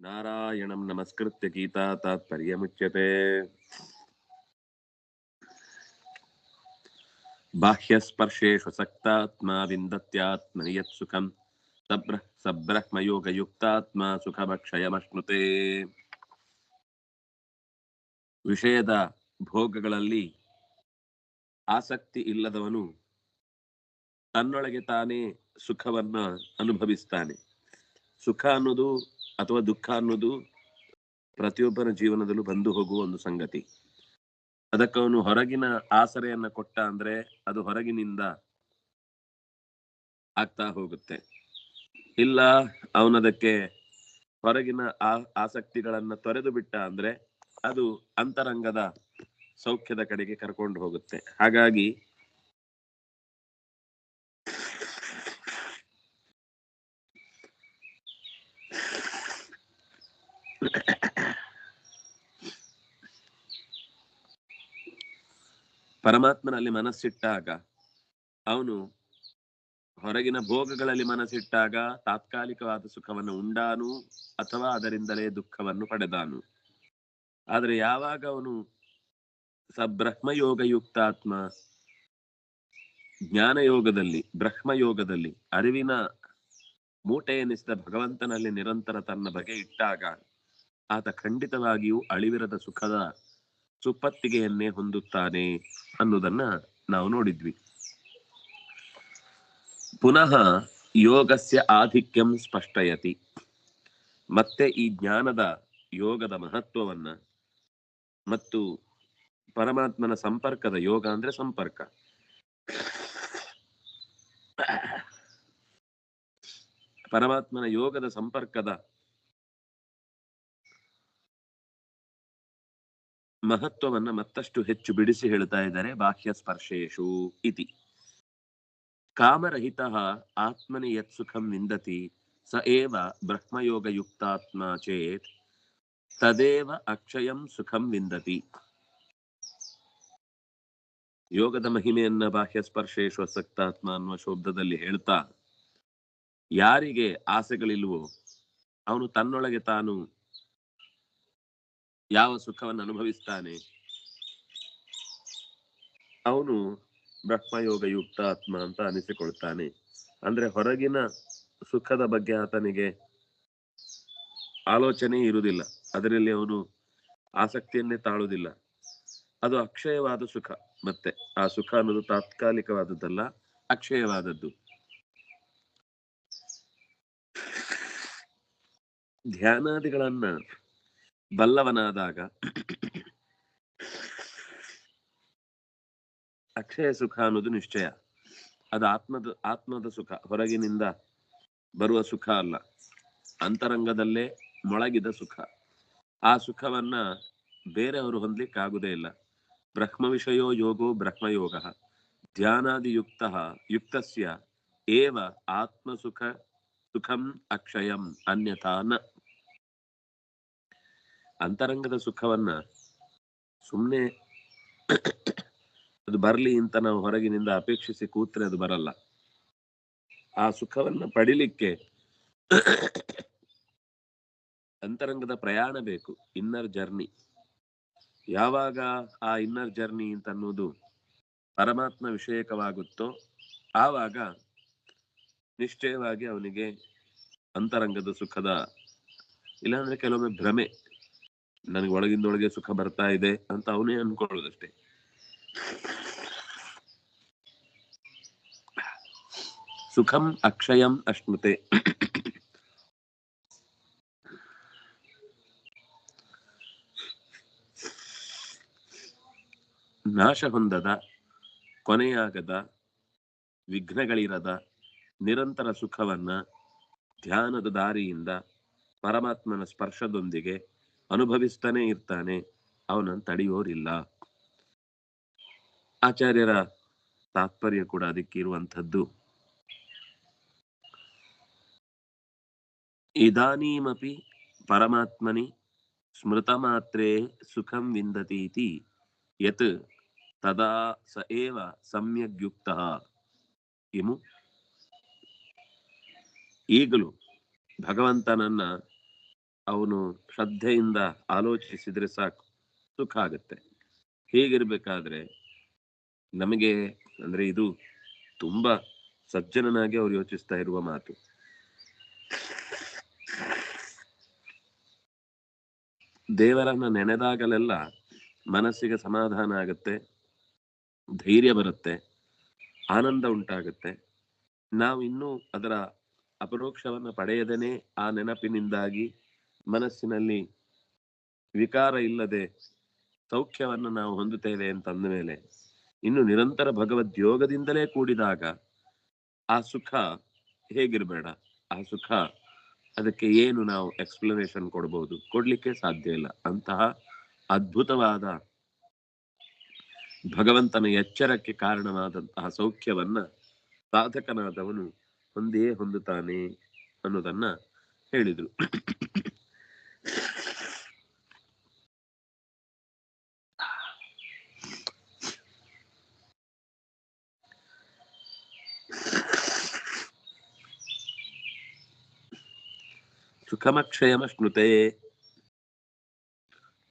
ನಾರಾಯಣಂ ನಮಸ್ಕೃತ್ಯ ಗೀತಾ ತಾತ್ಪರ್ಯಮುಚ್ಯತೆ. ಬಾಹ್ಯಸ್ಪರ್ಶೇಷು ಸಕ್ತಾತ್ಮ ವಿಂದತ್ಯಾತ್ಮನಿ ಯತ್ ಸುಖಂ ಸಬ್ರಹ್ಮಯೋಗಯುಕ್ತಾತ್ಮ ಸುಖಮಕ್ಷಯಮಶ್ನುತೆ. ವಿಷಯದ ಭೋಗಗಳಲ್ಲಿ ಆಸಕ್ತಿ ಇಲ್ಲದವನು ತನ್ನೊಳಗೆ ತಾನೇ ಸುಖವನ್ನ ಅನುಭವಿಸ್ತಾನೆ. ಸುಖ ಅನ್ನೋದು ಅಥವಾ ದುಃಖ ಅನ್ನೋದು ಪ್ರತಿಯೊಬ್ಬರ ಜೀವನದಲ್ಲೂ ಬಂದು ಹೋಗುವ ಒಂದು ಸಂಗತಿ. ಅದಕ್ಕೆ ಅವನು ಹೊರಗಿನ ಆಸರೆಯನ್ನ ಕೊಟ್ಟ ಅಂದ್ರೆ ಅದು ಹೊರಗಿನಿಂದ ಆಗ್ತಾ ಹೋಗುತ್ತೆ. ಇಲ್ಲ ಅವನದಕ್ಕೆ ಹೊರಗಿನ ಆಸಕ್ತಿಗಳನ್ನ ತೊರೆದು ಬಿಟ್ಟ ಅಂದ್ರೆ ಅದು ಅಂತರಂಗದ ಸೌಖ್ಯದ ಕಡೆಗೆ ಕರ್ಕೊಂಡು ಹೋಗುತ್ತೆ. ಹಾಗಾಗಿ ಪರಮಾತ್ಮನಲ್ಲಿ ಮನಸ್ಸಿಟ್ಟಾಗ, ಅವನು ಹೊರಗಿನ ಭೋಗಗಳಲ್ಲಿ ಮನಸ್ಸಿಟ್ಟಾಗ ತಾತ್ಕಾಲಿಕವಾದ ಸುಖವನ್ನು ಉಂಡಾನು ಅಥವಾ ಅದರಿಂದಲೇ ದುಃಖವನ್ನು ಪಡೆದಾನು. ಆದರೆ ಯಾವಾಗ ಅವನು ಬ್ರಹ್ಮಯೋಗಯುಕ್ತಾತ್ಮ, ಜ್ಞಾನಯೋಗದಲ್ಲಿ, ಬ್ರಹ್ಮಯೋಗದಲ್ಲಿ ಅರಿವಿನ ಮೂಟೆ ಎನಿಸಿದ ಭಗವಂತನಲ್ಲಿ ನಿರಂತರ ತನ್ನ ಬಗೆ ಇಟ್ಟಾಗ ಆತ ಖಂಡಿತವಾಗಿಯೂ ಅಳಿವಿರದ ಸುಖದ ಸುಪ್ಪತ್ತಿಗೆಯನ್ನೇ ಹೊಂದುತ್ತಾನೆ ಅನ್ನುವುದನ್ನ ನಾವು ನೋಡಿದ್ವಿ. ಪುನಃ ಯೋಗಸ್ಯ ಆಧಿಕ್ಯಂ ಸ್ಪಷ್ಟಯತಿ. ಮತ್ತೆ ಈ ಜ್ಞಾನದ ಯೋಗದ ಮಹತ್ವವನ್ನ ಮತ್ತು ಪರಮಾತ್ಮನ ಸಂಪರ್ಕದ, ಯೋಗ ಅಂದ್ರೆ ಸಂಪರ್ಕ, ಪರಮಾತ್ಮನ ಯೋಗದ ಸಂಪರ್ಕದ ಮಹತ್ವವನ್ನ ಮತ್ತಷ್ಟು ಹೆಚ್ಚು ಬಿಡಿಸಿ ಹೇಳ್ತಾ ಇದ್ದಾರೆ. ಬಾಹ್ಯ ಸ್ಪರ್ಶೇಶು ಇತಿ ಕಾಮರಹಿತ ಆತ್ಮನಿ ಯತ್ ಸುಖಂ ವಿಂದತಿ ಸ ಏವ ಬ್ರಹ್ಮಯೋಗಯುಕ್ತಾತ್ಮ ಚೇತ್ ತದೇವ ಅಕ್ಷಯಂ ಸುಖಂ ವಿಂದತಿ. ಯೋಗದ ಮಹಿಮೆಯನ್ನ ಬಾಹ್ಯ ಸ್ಪರ್ಶೇಶು ಅಸಕ್ತಾತ್ಮ ಅನ್ನುವ ಶಬ್ದದಲ್ಲಿ ಹೇಳ್ತಾ, ಯಾರಿಗೆ ಆಸೆಗಳಿಲ್ವೋ ಅವನು ತನ್ನೊಳಗೆ ತಾನು ಯಾವ ಸುಖವನ್ನು ಅನುಭವಿಸ್ತಾನೆ ಅವನು ಬ್ರಹ್ಮಯೋಗಯುಕ್ತ ಆತ್ಮ ಅಂತ ಅನಿಸಿಕೊಳ್ತಾನೆ. ಅಂದ್ರೆ ಹೊರಗಿನ ಸುಖದ ಬಗ್ಗೆ ಆತನಿಗೆ ಆಲೋಚನೆ ಇರುವುದಿಲ್ಲ, ಅದರಲ್ಲಿ ಅವನು ಆಸಕ್ತಿಯನ್ನೇ ತಾಳುವುದಿಲ್ಲ. ಅದು ಅಕ್ಷಯವಾದ ಸುಖ. ಮತ್ತೆ ಆ ಸುಖ ಅನ್ನೋದು ತಾತ್ಕಾಲಿಕವಾದದ್ದಲ್ಲ, ಅಕ್ಷಯವಾದದ್ದು. ಧ್ಯಾನಾದಿಗಳನ್ನ ಬಲ್ಲವನಾದಾಗ ಅಕ್ಷಯ ಸುಖ ಅನ್ನೋದು ನಿಶ್ಚಯ. ಅದು ಆತ್ಮದ ಸುಖ, ಹೊರಗಿನಿಂದ ಬರುವ ಸುಖ ಅಲ್ಲ, ಅಂತರಂಗದಲ್ಲೇ ಮೊಳಗಿದ ಸುಖ. ಆ ಸುಖವನ್ನ ಬೇರೆಯವರು ಹೊಂದಲಿಕ್ಕೆ ಆಗುದೇ ಇಲ್ಲ. ಬ್ರಹ್ಮ ವಿಷಯೋ ಯೋಗೋ ಬ್ರಹ್ಮಯೋಗ ಧ್ಯಾನಾದಿಯುಕ್ತಸ್ಯ ಏವ ಆತ್ಮಸುಖ ಸುಖಂ ಅಕ್ಷಯಂ ಅನ್ಯಥಾ ನ. ಅಂತರಂಗದ ಸುಖವನ್ನ ಸುಮ್ಮನೆ ಅದು ಬರಲಿ ಅಂತ ನಾವು ಹೊರಗಿನಿಂದ ಅಪೇಕ್ಷಿಸಿ ಕೂತ್ರೆ ಅದು ಬರಲ್ಲ. ಆ ಸುಖವನ್ನ ಪಡಿಲಿಕ್ಕೆ ಅಂತರಂಗದ ಪ್ರಯಾಣ ಬೇಕು, ಇನ್ನರ್ ಜರ್ನಿ. ಯಾವಾಗ ಆ ಇನ್ನರ್ ಜರ್ನಿ ಅಂತ ಅನ್ನೋದು ಪರಮಾತ್ಮ ವಿಷಯಕವಾಗುತ್ತೋ ಆವಾಗ ನಿಶ್ಚಯವಾಗಿ ಅವನಿಗೆ ಅಂತರಂಗದ ಸುಖದ, ಇಲ್ಲಾಂದ್ರೆ ಕೆಲವೊಮ್ಮೆ ಭ್ರಮೆ, ನನಗೆ ಒಳಗಿಂದೊಳಗೆ ಸುಖ ಬರ್ತಾ ಇದೆ ಅಂತ ಅವನೇ ಅನ್ಕೊಳ್ಳೋದಷ್ಟೇ. ಸುಖಂ ಅಕ್ಷಯಂ ಅಶ್ನುತೆ. ನಾಶ ಹೊಂದದ, ಕೊನೆಯಾಗದ, ವಿಘ್ನಗಳಿರದ ನಿರಂತರ ಸುಖವನ್ನ ಧ್ಯಾನದ ದಾರಿಯಿಂದ ಪರಮಾತ್ಮನ ಸ್ಪರ್ಶದೊಂದಿಗೆ ಅನುಭವಿಸ್ತಾನೆ ಇರ್ತಾನೆ. ಅವನನ್ನು ತಡೆಯೋರಿಲ್ಲ. ಆಚಾರ್ಯರ ತಾತ್ಪರ್ಯ ಕೂಡ ಅದಕ್ಕೆ ಇರುವಂಥದ್ದು. ಇದಾನೀಮಪಿ ಪರಮಾತ್ಮನಿ ಸ್ಮೃತ ಮಾತ್ರೇ ಸುಖಂ ವಿಂದತೀತಿ ಯತ್ ತದಾ ಸ ಏವ ಸಮ್ಯಗ್ಯುಕ್ತಃ ಇಮು. ಈಗಲೂ ಭಗವಂತನನ್ನ ಅವನು ಶ್ರದ್ಧೆಯಿಂದ ಆಲೋಚಿಸಿದ್ರೆ ಸಾಕು, ಸುಖ ಆಗುತ್ತೆ. ಹೀಗಿರ್ಬೇಕಾದ್ರೆ ನಮಗೆ ಅಂದ್ರೆ ಇದು ತುಂಬಾ ಸಜ್ಜನನಾಗಿ ಅವ್ರು ಯೋಚಿಸ್ತಾ ಇರುವ ಮಾತು. ದೇವರನ್ನ ನೆನೆದಾಗಲೆಲ್ಲ ಮನಸ್ಸಿಗೆ ಸಮಾಧಾನ ಆಗುತ್ತೆ, ಧೈರ್ಯ ಬರುತ್ತೆ, ಆನಂದ ಉಂಟಾಗುತ್ತೆ. ನಾವು ಇನ್ನೂ ಅದರ ಅಪರೋಕ್ಷವನ್ನು ಪಡೆಯದೇನೆ ಆ ನೆನಪಿನಿಂದಾಗಿ ಮನಸ್ಸಿನಲ್ಲಿ ವಿಕಾರ ಇಲ್ಲದೆ ಸೌಖ್ಯವನ್ನು ನಾವು ಹೊಂದುತ್ತೇವೆ ಅಂತಂದ ಮೇಲೆ ಇನ್ನು ನಿರಂತರ ಭಗವದ್ಯೋಗದಿಂದಲೇ ಕೂಡಿದಾಗ ಆ ಸುಖ ಹೇಗಿರಬೇಡ. ಆ ಸುಖ ಅದಕ್ಕೆ ಏನು ನಾವು ಎಕ್ಸ್ಪ್ಲನೇಷನ್ ಕೊಡಬಹುದು? ಕೊಡ್ಲಿಕ್ಕೆ ಸಾಧ್ಯ ಇಲ್ಲ. ಅಂತಹ ಅದ್ಭುತವಾದ ಭಗವಂತನ ಎಚ್ಚರಕ್ಕೆ ಕಾರಣವಾದಂತಹ ಸೌಖ್ಯವನ್ನ ಸಾಧಕನಾದವನು ಹೊಂದೇ ಹೊಂದುತ್ತಾನೆ ಅನ್ನೋದನ್ನ ಹೇಳಿದ್ರು. ಸುಖಮಕ್ಷಯಮಶ್ನುತೆ,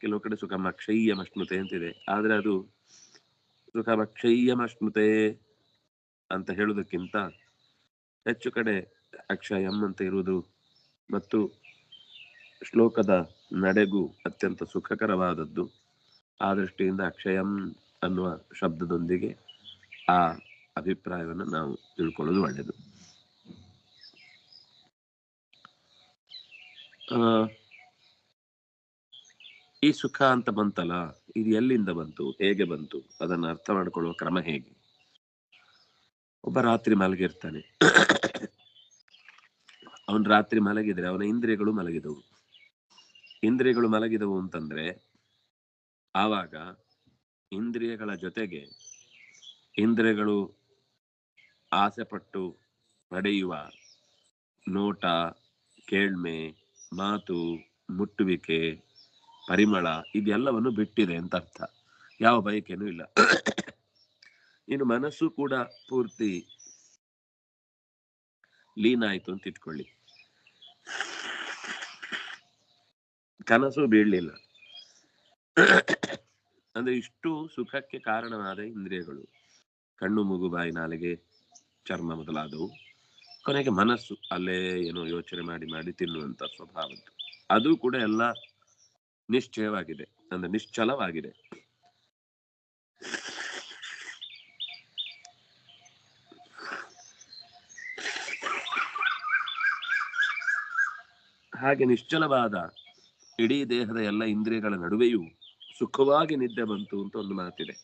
ಕೆಲವು ಕಡೆ ಸುಖಮಕ್ಷಯ್ಯಮಶ್ನುತೆ ಅಂತಿದೆ, ಆದ್ರೆ ಅದು ಸುಖಮಕ್ಷಯ್ಯಮಶ್ನುತೆ ಅಂತ ಹೇಳುವುದಕ್ಕಿಂತ ಹೆಚ್ಚು ಕಡೆ ಅಕ್ಷಯಂ ಅಂತ ಇರುವುದು ಮತ್ತು ಶ್ಲೋಕದ ನಡೆಗೂ ಅತ್ಯಂತ ಸುಖಕರವಾದದ್ದು. ಆ ದೃಷ್ಟಿಯಿಂದ ಅಕ್ಷಯಂ ಅನ್ನುವ ಶಬ್ದದೊಂದಿಗೆ ಆ ಅಭಿಪ್ರಾಯವನ್ನು ನಾವು ತಿಳ್ಕೊಳ್ಳೋದು ಒಳ್ಳೆಯದು. ಈ ಸುಖ ಅಂತ ಬಂತಲ್ಲ, ಇದು ಎಲ್ಲಿಂದ ಬಂತು, ಹೇಗೆ ಬಂತು, ಅದನ್ನು ಅರ್ಥ ಮಾಡಿಕೊಳ್ಳುವ ಕ್ರಮ ಹೇಗೆ? ಒಬ್ಬ ರಾತ್ರಿ ಮಲಗಿರ್ತಾನೆ. ಅವನು ರಾತ್ರಿ ಮಲಗಿದ್ರೆ ಅವನ ಇಂದ್ರಿಯಗಳು ಮಲಗಿದವು. ಇಂದ್ರಿಯಗಳು ಮಲಗಿದವು ಅಂತಂದ್ರೆ ಆವಾಗ ಇಂದ್ರಿಯಗಳ ಜೊತೆಗೆ ಇಂದ್ರಿಯಗಳು ಆಸೆಪಟ್ಟು ಪಡೆಯುವ ನೋಟ, ಕೇಳ್ಮೆ, ಮಾತು, ಮುಟ್ಟುವಿಕೆ, ಪರಿಮಳ ಇದೆಲ್ಲವನ್ನು ಬಿಟ್ಟಿದೆ ಅಂತ ಅರ್ಥ. ಯಾವ ಬಯಕೆನೂ ಇಲ್ಲ. ಇನ್ನು ಮನಸ್ಸು ಕೂಡ ಪೂರ್ತಿ ಲೀನ ಆಯ್ತು ಅಂತ ಇಟ್ಕೊಳ್ಳಿ. ಕನಸು ಬೀಳಲಿಲ್ಲ ಅಂದ್ರೆ ಇಷ್ಟು ಸುಖಕ್ಕೆ ಕಾರಣವಾದ ಇಂದ್ರಿಯಗಳು, ಕಣ್ಣು, ಮೂಗು, ಬಾಯಿ, ನಾಲಿಗೆ, ಚರ್ಮ ಮೊದಲಾದವು. ಕೊನೆಗೆ ಮನಸ್ಸು ಅಲ್ಲೇ ಏನೋ ಯೋಚನೆ ಮಾಡಿ ಮಾಡಿ ತಿನ್ನುವಂತ ಸ್ವಭಾವದ್ದು. ಅದು ಕೂಡ ಎಲ್ಲ ನಿಶ್ಚಯವಾಗಿದೆ, ಅಂದ್ರೆ ನಿಶ್ಚಲವಾಗಿದೆ. ಹಾಗೆ ನಿಶ್ಚಲವಾದ ಇಡೀ ದೇಹದ ಎಲ್ಲ ಇಂದ್ರಿಯಗಳ ನಡುವೆಯೂ ಸುಖವಾಗಿ ನಿದ್ದೆ ಬಂತು ಅಂತ ಒಂದು ಮಾತಿದೆ.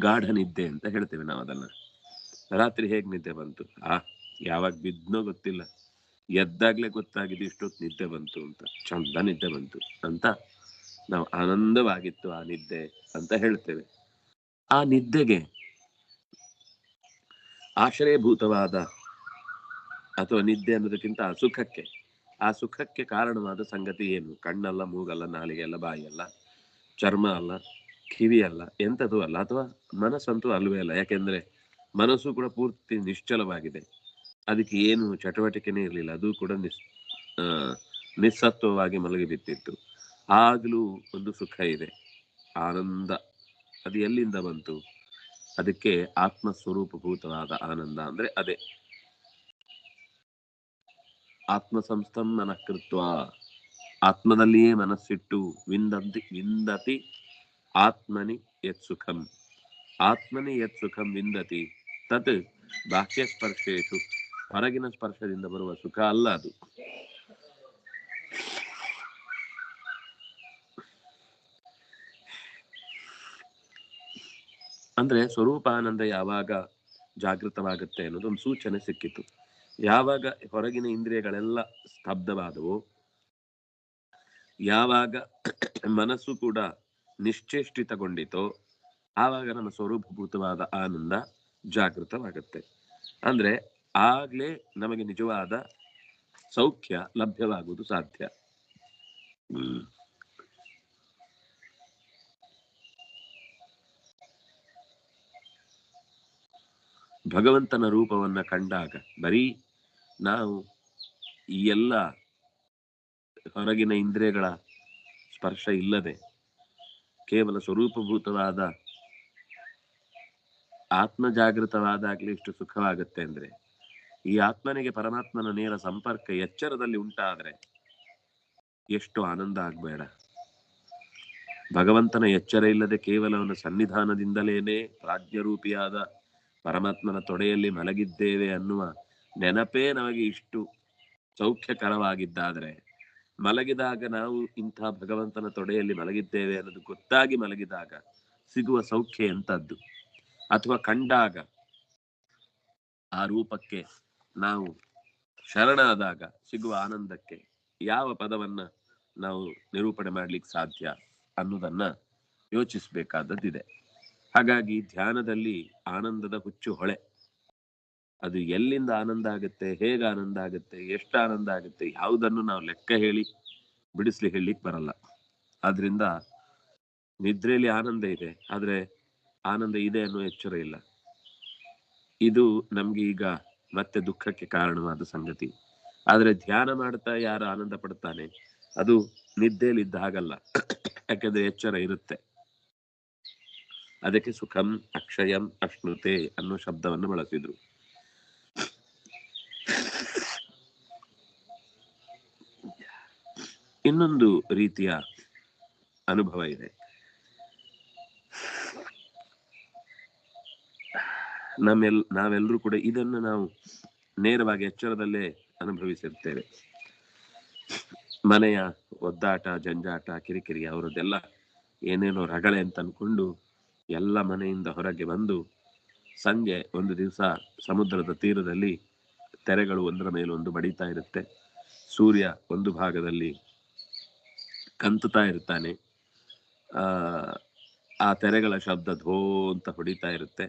ಗಾಢ ನಿದ್ದೆ ಅಂತ ಹೇಳ್ತೇವೆ ನಾವು ಅದನ್ನ. ರಾತ್ರಿ ಹೇಗ್ ನಿದ್ದೆ ಬಂತು? ಯಾವಾಗ ಬಿದ್ನೋ ಗೊತ್ತಿಲ್ಲ, ಎದ್ದಾಗ್ಲೇ ಗೊತ್ತಾಗಿದೆ ಇಷ್ಟೊತ್ತು ನಿದ್ದೆ ಬಂತು ಅಂತ. ಚಂದ ನಿದ್ದೆ ಬಂತು ಅಂತ ನಾವು ಆನಂದವಾಗಿತ್ತು ಆ ನಿದ್ದೆ ಅಂತ ಹೇಳ್ತೇವೆ. ಆ ನಿದ್ದೆಗೆ ಆಶ್ರಯಭೂತವಾದ ಅಥವಾ ನಿದ್ದೆ ಅನ್ನೋದಕ್ಕಿಂತ ಆ ಸುಖಕ್ಕೆ ಕಾರಣವಾದ ಸಂಗತಿ ಏನು? ಕಣ್ಣಲ್ಲ, ಮೂಗಲ್ಲ, ನಾಲಿಗೆ ಅಲ್ಲ, ಬಾಯಿ ಅಲ್ಲ, ಚರ್ಮ ಅಲ್ಲ, ಕಿವಿ ಅಲ್ಲ, ಎಂಥದ್ದು ಅಲ್ಲ, ಅಥವಾ ಮನಸ್ಸಂತೂ ಅಲ್ವೇ ಅಲ್ಲ. ಯಾಕೆಂದ್ರೆ ಮನಸ್ಸು ಕೂಡ ಪೂರ್ತಿ ನಿಶ್ಚಲವಾಗಿದೆ, ಅದಕ್ಕೆ ಏನು ಚಟುವಟಿಕೆನೇ ಇರಲಿಲ್ಲ, ಅದು ಕೂಡ ನಿಸ್ಸತ್ವವಾಗಿ ಮಲಗಿ ಬಿಟ್ಟಿತ್ತು. ಆಗ್ಲೂ ಒಂದು ಸುಖ ಇದೆ, ಆನಂದ. ಅದು ಎಲ್ಲಿಂದ ಬಂತು? ಅದಕ್ಕೆ ಆತ್ಮಸ್ವರೂಪಭೂತವಾದ ಆನಂದ ಅಂದ್ರೆ ಅದೇ ಆತ್ಮ ಸಂಸ್ಥಂ ಮನಃಕೃತ್ವ, ಆತ್ಮದಲ್ಲಿಯೇ ಮನಸ್ಸಿಟ್ಟು ವಿಂದತಿ ಆತ್ಮನಿ ಯತ್ ಸುಖಂ, ಆತ್ಮನಿ ಯತ್ ಸುಖಂ ವಿಂದತಿ ತತ್ ಬಾಹ್ಯ ಸ್ಪರ್ಶೇಶು, ಹೊರಗಿನ ಸ್ಪರ್ಶದಿಂದ ಬರುವ ಸುಖ ಅಲ್ಲ ಅದು. ಅಂದ್ರೆ ಸ್ವರೂಪಾನಂದ ಯಾವಾಗ ಜಾಗೃತವಾಗುತ್ತೆ ಅನ್ನೋದೊಂದು ಸೂಚನೆ ಸಿಕ್ಕಿತು. ಯಾವಾಗ ಹೊರಗಿನ ಇಂದ್ರಿಯಗಳೆಲ್ಲ ಸ್ತಬ್ಧವಾದವು, ಯಾವಾಗ ಮನಸ್ಸು ಕೂಡ ನಿಶ್ಚೇಷ್ಟಿತಗೊಂಡಿತೋ, ಆವಾಗ ನಮ್ಮ ಸ್ವರೂಪಭೂತವಾದ ಆನಂದ ಜಾಗೃತವಾಗುತ್ತೆ. ಅಂದ್ರೆ ಆಗ್ಲೇ ನಮಗೆ ನಿಜವಾದ ಸೌಖ್ಯ ಲಭ್ಯವಾಗುವುದು ಸಾಧ್ಯ. ಭಗವಂತನ ರೂಪವನ್ನ ಕಂಡಾಗ ಬರೀ ನಾವು ಈ ಎಲ್ಲ ಹೊರಗಿನ ಇಂದ್ರಿಯಗಳ ಸ್ಪರ್ಶ ಇಲ್ಲದೆ ಕೇವಲ ಸ್ವರೂಪಭೂತವಾದ ಆತ್ಮ ಜಾಗೃತವಾದಾಗ್ಲಿ ಇಷ್ಟು ಸುಖವಾಗುತ್ತೆ ಅಂದ್ರೆ, ಈ ಆತ್ಮನಿಗೆ ಪರಮಾತ್ಮನ ನೇರ ಸಂಪರ್ಕ ಎಚ್ಚರದಲ್ಲಿ ಉಂಟಾದ್ರೆ ಎಷ್ಟು ಆನಂದ ಆಗ್ಬೇಡ. ಭಗವಂತನ ಎಚ್ಚರ ಇಲ್ಲದೆ ಕೇವಲ ಅವನ ಸನ್ನಿಧಾನದಿಂದಲೇನೆ ಪ್ರಾಜ್ಞರೂಪಿಯಾದ ಪರಮಾತ್ಮನ ತೊಡೆಯಲ್ಲಿ ಮಲಗಿದ್ದೇವೆ ಅನ್ನುವ ನೆನಪೇ ನಮಗೆ ಇಷ್ಟು ಸೌಖ್ಯಕರವಾಗಿದ್ದಾದ್ರೆ, ಮಲಗಿದಾಗ ನಾವು ಇಂಥ ಭಗವಂತನ ತೊಡೆಯಲ್ಲಿ ಮಲಗಿದ್ದೇವೆ ಅನ್ನೋದು ಗೊತ್ತಾಗಿ ಮಲಗಿದಾಗ ಸಿಗುವ ಸೌಖ್ಯ ಎಂಥದ್ದು, ಅಥವಾ ಕಂಡಾಗ ಆ ರೂಪಕ್ಕೆ ನಾವು ಶರಣಾದಾಗ ಸಿಗುವ ಆನಂದಕ್ಕೆ ಯಾವ ಪದವನ್ನ ನಾವು ನಿರೂಪಣೆ ಮಾಡ್ಲಿಕ್ಕೆ ಸಾಧ್ಯ ಅನ್ನೋದನ್ನ ಯೋಚಿಸಬೇಕಾದದ್ದಿದೆ. ಹಾಗಾಗಿ ಧ್ಯಾನದಲ್ಲಿ ಆನಂದದ ಹುಚ್ಚು ಹೊಳೆ. ಅದು ಎಲ್ಲಿಂದ ಆನಂದ ಆಗುತ್ತೆ, ಹೇಗೆ ಆನಂದ ಆಗುತ್ತೆ, ಎಷ್ಟು ಆನಂದ ಆಗುತ್ತೆ, ಯಾವುದನ್ನು ನಾವು ಲೆಕ್ಕ ಹೇಳಿ ಬಿಡಿಸ್ಲಿ ಹೇಳಲಿಕ್ಕೆ ಬರಲ್ಲ. ಆದ್ರಿಂದ ನಿದ್ರೆಯಲ್ಲಿ ಆನಂದ ಇದೆ, ಆದ್ರೆ ಆನಂದ ಇದೆ ಅನ್ನೋ ಎಚ್ಚರ ಇಲ್ಲ. ಇದು ನಮ್ಗೆ ಈಗ ಮತ್ತೆ ದುಃಖಕ್ಕೆ ಕಾರಣವಾದ ಸಂಗತಿ. ಆದ್ರೆ ಧ್ಯಾನ ಮಾಡ್ತಾ ಯಾರು ಆನಂದ ಪಡ್ತಾನೆ ಅದು ನಿದ್ದೆಯಲ್ಲಿದ್ದ ಹಾಗಲ್ಲ, ಯಾಕಂದ್ರೆ ಎಚ್ಚರ ಇರುತ್ತೆ. ಅದಕ್ಕೆ ಸುಖಂ ಅಕ್ಷಯಂ ಅಶ್ನುತೆ ಅನ್ನೋ ಶಬ್ದವನ್ನು ಬಳಸಿದ್ರು. ಇನ್ನೊಂದು ರೀತಿಯ ಅನುಭವ ಇದೆ. ನಾವೆಲ್ಲರೂ ಕೂಡ ಇದನ್ನು ನಾವು ನೇರವಾಗಿ ಎಚ್ಚರದಲ್ಲೇ ಅನುಭವಿಸಿರ್ತೇವೆ. ಮನೆಯ ಒದ್ದಾಟ, ಜಂಜಾಟ, ಕಿರಿಕಿರಿ ಅವರದ್ದೆಲ್ಲ ಏನೇನೋ ರಗಳೆ ಅಂತ ಅನ್ಕೊಂಡು ಎಲ್ಲ ಮನೆಯಿಂದ ಹೊರಗೆ ಬಂದು ಸಂಜೆ ಒಂದು ದಿವಸ ಸಮುದ್ರದ ತೀರದಲ್ಲಿ ತೆರೆಗಳು ಒಂದರ ಮೇಲೆ ಒಂದು ಬಡಿತಾ ಇರುತ್ತೆ. ಸೂರ್ಯ ಒಂದು ಭಾಗದಲ್ಲಿ ಕಂತುತ್ತಾ ಇರ್ತಾನೆ. ಆ ತೆರೆಗಳ ಶಬ್ದ ಧೋ ಅಂತ ಹೊಡಿತಾ ಇರುತ್ತೆ.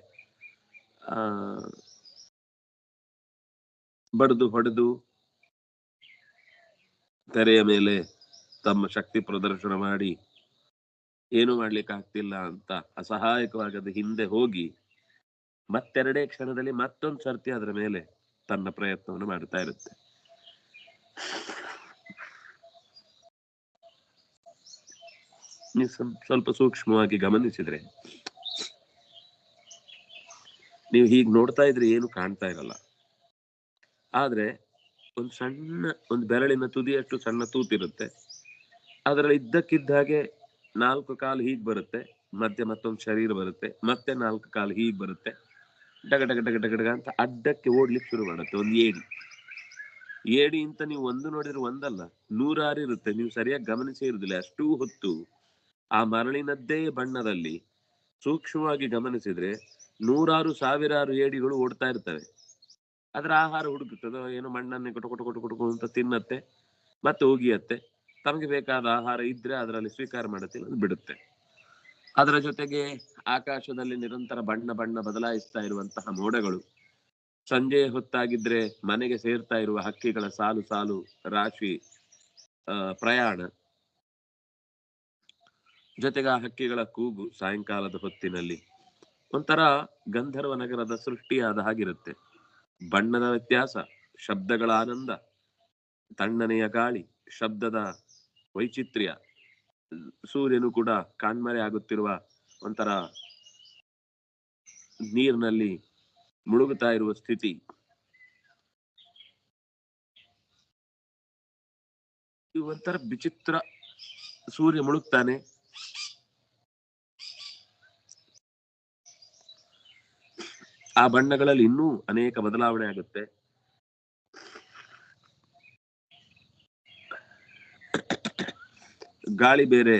ಬಡಿದು ಹೊಡೆದು ತೆರೆಯ ಮೇಲೆ ತಮ್ಮ ಶಕ್ತಿ ಪ್ರದರ್ಶನ ಮಾಡಿ ಏನು ಮಾಡ್ಲಿಕ್ಕೆ ಆಗ್ತಿಲ್ಲ ಅಂತ ಅಸಹಾಯಕವಾಗದ ಹಿಂದೆ ಹೋಗಿ ಮತ್ತೆರಡೇ ಕ್ಷಣದಲ್ಲಿ ಮತ್ತೊಂದು ಸರ್ತಿ ಅದರ ಮೇಲೆ ತನ್ನ ಪ್ರಯತ್ನವನ್ನು ಮಾಡ್ತಾ ಇರುತ್ತೆ. ನೀವು ಸ್ವಲ್ಪ ಸೂಕ್ಷ್ಮವಾಗಿ ಗಮನಿಸಿದ್ರೆ, ನೀವು ಹೀಗೆ ನೋಡ್ತಾ ಇದ್ರೆ ಏನು ಕಾಣ್ತಾ ಇರಲ್ಲ. ಆದ್ರೆ ಒಂದು ಬೆರಳಿನ ತುದಿಯಷ್ಟು ಸಣ್ಣ ತೂತಿರುತ್ತೆ. ಅದರಲ್ಲಿ ಇದ್ದಕ್ಕಿದ್ದ ಹಾಗೆ 4 ಕಾಲು ಹೀಗ್ ಬರುತ್ತೆ, ಮಧ್ಯೆ ಮತ್ತೊಂದು ಶರೀರ ಬರುತ್ತೆ, ಮತ್ತೆ 4 ಕಾಲು ಹೀಗ್ ಬರುತ್ತೆ. ಡಗ ಡಗ ಡಗ ಡಗ ಡಗ ಅಂತ ಅಡ್ಡಕ್ಕೆ ಓಡ್ಲಿಕ್ಕೆ ಶುರು ಮಾಡುತ್ತೆ. ಒಂದು ಏಡಿ ಅಂತ ನೀವು ಒಂದು ನೋಡಿದ್ರೆ ಒಂದಲ್ಲ 100 ಇರುತ್ತೆ. ನೀವು ಸರಿಯಾಗಿ ಗಮನಿಸಿ ಇರುದಿಲ್ಲ. ಅಷ್ಟೂ ಹೊತ್ತು ಆ ಮರಳಿನದ್ದೇ ಬಣ್ಣದಲ್ಲಿ ಸೂಕ್ಷ್ಮವಾಗಿ ಗಮನಿಸಿದ್ರೆ 100,000 ಏಡಿಗಳು ಓಡ್ತಾ ಇರ್ತವೆ. ಅದರ ಆಹಾರ ಹುಡುಕುತ್ತದೆ, ಏನೋ ಮಣ್ಣನ್ನೇ ಕೊಟ್ಟು ಅಂತ ತಿನ್ನತ್ತೆ, ಮತ್ತೆ ಹೋಗಿಯತ್ತೆ. ತಮಗೆ ಬೇಕಾದ ಆಹಾರ ಇದ್ರೆ ಅದರಲ್ಲಿ ಸ್ವೀಕಾರ ಮಾಡುತ್ತೆ, ಅದು ಬಿಡುತ್ತೆ. ಅದರ ಜೊತೆಗೆ ಆಕಾಶದಲ್ಲಿ ನಿರಂತರ ಬಣ್ಣ ಬದಲಾಯಿಸ್ತಾ ಇರುವಂತಹ ಮೋಡಗಳು, ಸಂಜೆ ಹೊತ್ತಾಗಿದ್ರೆ ಮನೆಗೆ ಸೇರ್ತಾ ಇರುವ ಹಕ್ಕಿಗಳ ಸಾಲು ಸಾಲು ರಾಶಿ ಪ್ರಯಾಣ, ಜೊತೆಗೆ ಆ ಹಕ್ಕಿಗಳ ಕೂಗು ಸಾಯಂಕಾಲದ ಹೊತ್ತಿನಲ್ಲಿ ಒಂಥರ ಗಂಧರ್ವ ನಗರದ ಸೃಷ್ಟಿಯಾದ ಹಾಗಿರುತ್ತೆ. ಬಣ್ಣದ ವ್ಯತ್ಯಾಸ, ಶಬ್ದಗಳ ಆನಂದ, ತಣ್ಣನೆಯ ಗಾಳಿ, ಶಬ್ದದ ವೈಚಿತ್ರ್ಯ, ಸೂರ್ಯನು ಕೂಡ ಕಾಣ್ಮರೆ ಆಗುತ್ತಿರುವ ಒಂಥರ ನೀರಿನಲ್ಲಿ ಮುಳುಗುತ್ತಾ ಇರುವ ಸ್ಥಿತಿ, ಇದು ಒಂಥರ ವಿಚಿತ್ರ. ಸೂರ್ಯ ಮುಳುಗ್ತಾನೆ, ಆ ಬಣ್ಣಗಳಲ್ಲಿ ಇನ್ನೂ ಅನೇಕ ಬದಲಾವಣೆ ಆಗುತ್ತೆ. ಗಾಳಿ ಬೇರೆ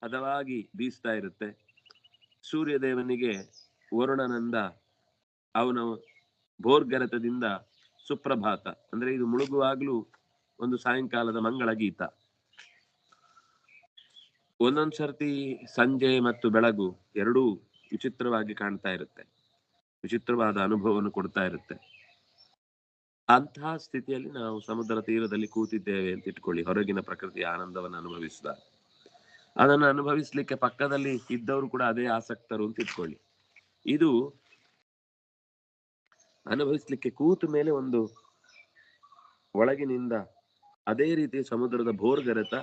ಹದವಾಗಿ ಬೀಸ್ತಾ ಇರುತ್ತೆ. ಸೂರ್ಯದೇವನಿಗೆ ವರುಣನಿಂದ ಅವನ ಭೋರ್ಗರತದಿಂದ ಸುಪ್ರಭಾತ, ಅಂದ್ರೆ ಇದು ಮುಳುಗುವಾಗ್ಲೂ ಒಂದು ಸಾಯಂಕಾಲದ ಮಂಗಳ ಗೀತ. ಒಂದೊಂದ್ಸರ್ತಿ ಸಂಜೆ ಮತ್ತು ಬೆಳಗು ಎರಡೂ ವಿಚಿತ್ರವಾಗಿ ಕಾಣ್ತಾ ಇರುತ್ತೆ, ವಿಚಿತ್ರವಾದ ಅನುಭವವನ್ನು ಕೊಡ್ತಾ ಇರುತ್ತೆ. ಅಂತಹ ಸ್ಥಿತಿಯಲ್ಲಿ ನಾವು ಸಮುದ್ರ ತೀರದಲ್ಲಿ ಕೂತಿದ್ದೇವೆ ಅಂತ ಇಟ್ಕೊಳ್ಳಿ, ಹೊರಗಿನ ಪ್ರಕೃತಿಯ ಆನಂದವನ್ನು ಅನುಭವಿಸಿದ. ಅದನ್ನು ಅನುಭವಿಸ್ಲಿಕ್ಕೆ ಪಕ್ಕದಲ್ಲಿ ಇದ್ದವರು ಕೂಡ ಅದೇ ಆಸಕ್ತರು ಅಂತ ಇಟ್ಕೊಳ್ಳಿ. ಇದು ಅನುಭವಿಸ್ಲಿಕ್ಕೆ ಕೂತ ಮೇಲೆ ಒಂದು ಒಳಗಿನಿಂದ ಅದೇ ರೀತಿ ಸಮುದ್ರದ ಭೋರ್ಗರೆತ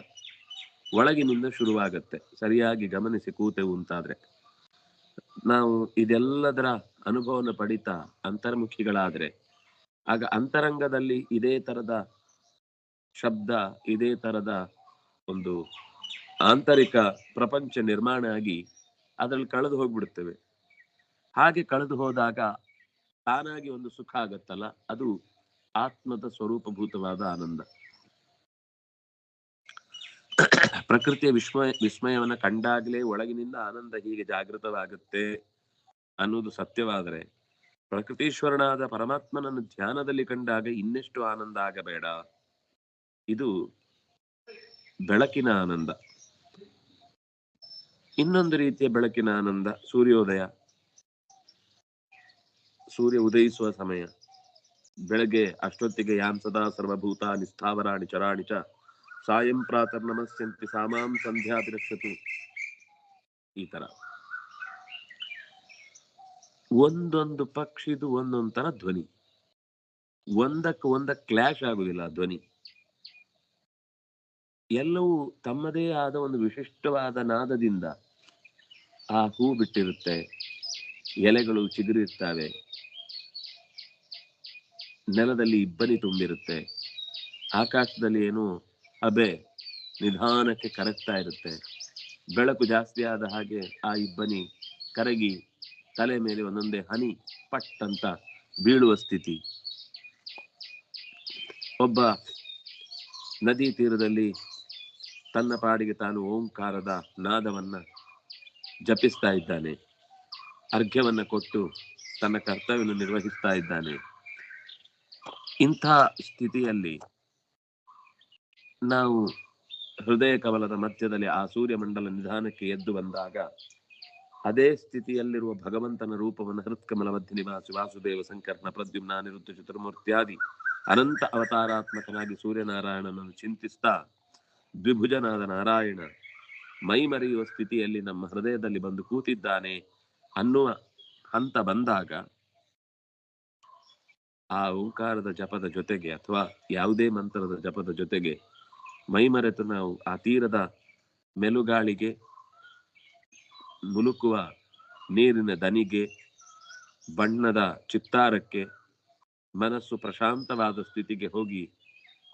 ಒಳಗಿನಿಂದ ಶುರುವಾಗತ್ತೆ. ಸರಿಯಾಗಿ ಗಮನಿಸಿ ಕೂತೆವು ಅಂತಾದ್ರೆ ನಾವು ಇದೆಲ್ಲದರ ಅನುಭವನ ಪಡಿತಾ ಅಂತರ್ಮುಖಿಗಳಾದ್ರೆ ಆಗ ಅಂತರಂಗದಲ್ಲಿ ಇದೇ ತರದ ಶಬ್ದ, ಇದೇ ತರದ ಒಂದು ಆಂತರಿಕ ಪ್ರಪಂಚ ನಿರ್ಮಾಣ ಆಗಿ ಅದ್ರಲ್ಲಿ ಕಳೆದು ಹೋಗ್ಬಿಡುತ್ತೇವೆ. ಹಾಗೆ ಕಳೆದು ಹೋದಾಗ ತಾನಾಗಿ ಒಂದು ಸುಖ ಆಗತ್ತಲ್ಲ, ಅದು ಆತ್ಮದ ಸ್ವರೂಪಭೂತವಾದ ಆನಂದ. ಪ್ರಕೃತಿಯ ವಿಸ್ಮಯವನ್ನ ಕಂಡಾಗ್ಲೇ ಒಳಗಿನಿಂದ ಆನಂದ ಹೀಗೆ ಜಾಗೃತವಾಗುತ್ತೆ ಅನ್ನೋದು ಸತ್ಯವಾದರೆ, ಪ್ರಕೃತೀಶ್ವರನಾದ ಪರಮಾತ್ಮನನ್ನು ಧ್ಯಾನದಲ್ಲಿ ಕಂಡಾಗ ಇನ್ನೆಷ್ಟು ಆನಂದ ಆಗಬೇಡ. ಇದು ಬೆಳಕಿನ ಆನಂದ. ಇನ್ನೊಂದು ರೀತಿಯ ಬೆಳಕಿನ ಆನಂದ ಸೂರ್ಯೋದಯ. ಸೂರ್ಯ ಉದಯಿಸುವ ಸಮಯ. ಬೆಳಗ್ಗೆ ಅಷ್ಟೊತ್ತಿಗೆ ಯಾಂ ಸದಾ ಸರ್ವಭೂತಾನಿ ಸ್ಥಾವರಾಣಿ ಚರಾಣಿ ಚ ಸಾಯಂ ಪ್ರಾತರ್ ನಮಸ್ಯಂತಿ ಸಾಮಾಂ ಸಂಧ್ಯಾಭಿರಕ್ಷತು. ಈ ತರ ಒಂದೊಂದು ಪಕ್ಷಿದು ಒಂದೊಂದು ತರ ಧ್ವನಿ, ಒಂದಕ್ಕೆ ಕ್ಲಾಶ್ ಆಗುದಿಲ್ಲ ಧ್ವನಿ. ಎಲ್ಲವೂ ತಮ್ಮದೇ ಆದ ಒಂದು ವಿಶಿಷ್ಟವಾದ ನಾದದಿಂದ ಆ ಹೂ ಬಿಟ್ಟಿರುತ್ತೆ, ಎಲೆಗಳು ಚಿಗುರಿರ್ತವೆ, ನೆಲದಲ್ಲಿ ಇಬ್ಬನಿ ತುಂಬಿರುತ್ತೆ, ಆಕಾಶದಲ್ಲಿ ಏನು ಅಬೆ ನಿಧಾನಕ್ಕೆ ಕರಗ್ತಾ ಇರುತ್ತೆ. ಬೆಳಕು ಜಾಸ್ತಿ ಆದ ಹಾಗೆ ಆ ಇಬ್ಬನಿ ಕರಗಿ ತಲೆ ಮೇಲೆ ಒಂದೊಂದೇ ಹನಿ ಪಟ್ ಅಂತ ಬೀಳುವ ಸ್ಥಿತಿ. ಒಬ್ಬ ನದಿ ತೀರದಲ್ಲಿ ತನ್ನ ಪಾಡಿಗೆ ತಾನು ಓಂಕಾರದ ನಾದವನ್ನ ಜಪಿಸ್ತಾ ಇದ್ದಾನೆ, ಅರ್ಘ್ಯವನ್ನ ಕೊಟ್ಟು ತನ್ನ ಕರ್ತವ್ಯವನ್ನು ನಿರ್ವಹಿಸ್ತಾ ಇದ್ದಾನೆ. ಇಂಥ ಸ್ಥಿತಿಯಲ್ಲಿ ನಾವು ಹೃದಯ ಕಮಲದ ಮಧ್ಯದಲ್ಲಿ ಆ ಸೂರ್ಯಮಂಡಲ ನಿಧಾನಕ್ಕೆ ಎದ್ದು ಬಂದಾಗ ಅದೇ ಸ್ಥಿತಿಯಲ್ಲಿರುವ ಭಗವಂತನ ರೂಪವನ್ನು ಹೃತ್ಕಮಲ ಮಧ್ಯ ನಿವಾಸಿ ವಾಸುದೇವ ಸಂಕರ್ಣ ಪ್ರದ್ಯುಮ್ನ ಅನಿರುದ್ಧ ಚತುರ್ಮೂರ್ತ್ಯಾದಿ ಅನಂತ ಅವತಾರಾತ್ಮಕನಾಗಿ ಸೂರ್ಯನಾರಾಯಣನನ್ನು ಚಿಂತಿಸ್ತಾ ದ್ವಿಭುಜನಾದ ನಾರಾಯಣ ಮೈ ಮರೆಯುವ ಸ್ಥಿತಿಯಲ್ಲಿ ನಮ್ಮ ಹೃದಯದಲ್ಲಿ ಬಂದು ಕೂತಿದ್ದಾನೆ ಅನ್ನುವ ಹಂತ ಬಂದಾಗ ಆ ಓಂಕಾರದ ಜಪದ ಜೊತೆಗೆ ಅಥವಾ ಯಾವುದೇ ಮಂತ್ರದ ಜಪದ ಜೊತೆಗೆ ಮೈಮರೆತು ನಾವು ಆ ತೀರದ ಮೆಲುಗಾಳಿಗೆ, ಮುಲುಕುವ ನೀರಿನ ದನಿಗೆ, ಬಣ್ಣದ ಚಿತ್ತಾರಕ್ಕೆ, ಮನಸ್ಸು ಪ್ರಶಾಂತವಾದ ಸ್ಥಿತಿಗೆ ಹೋಗಿ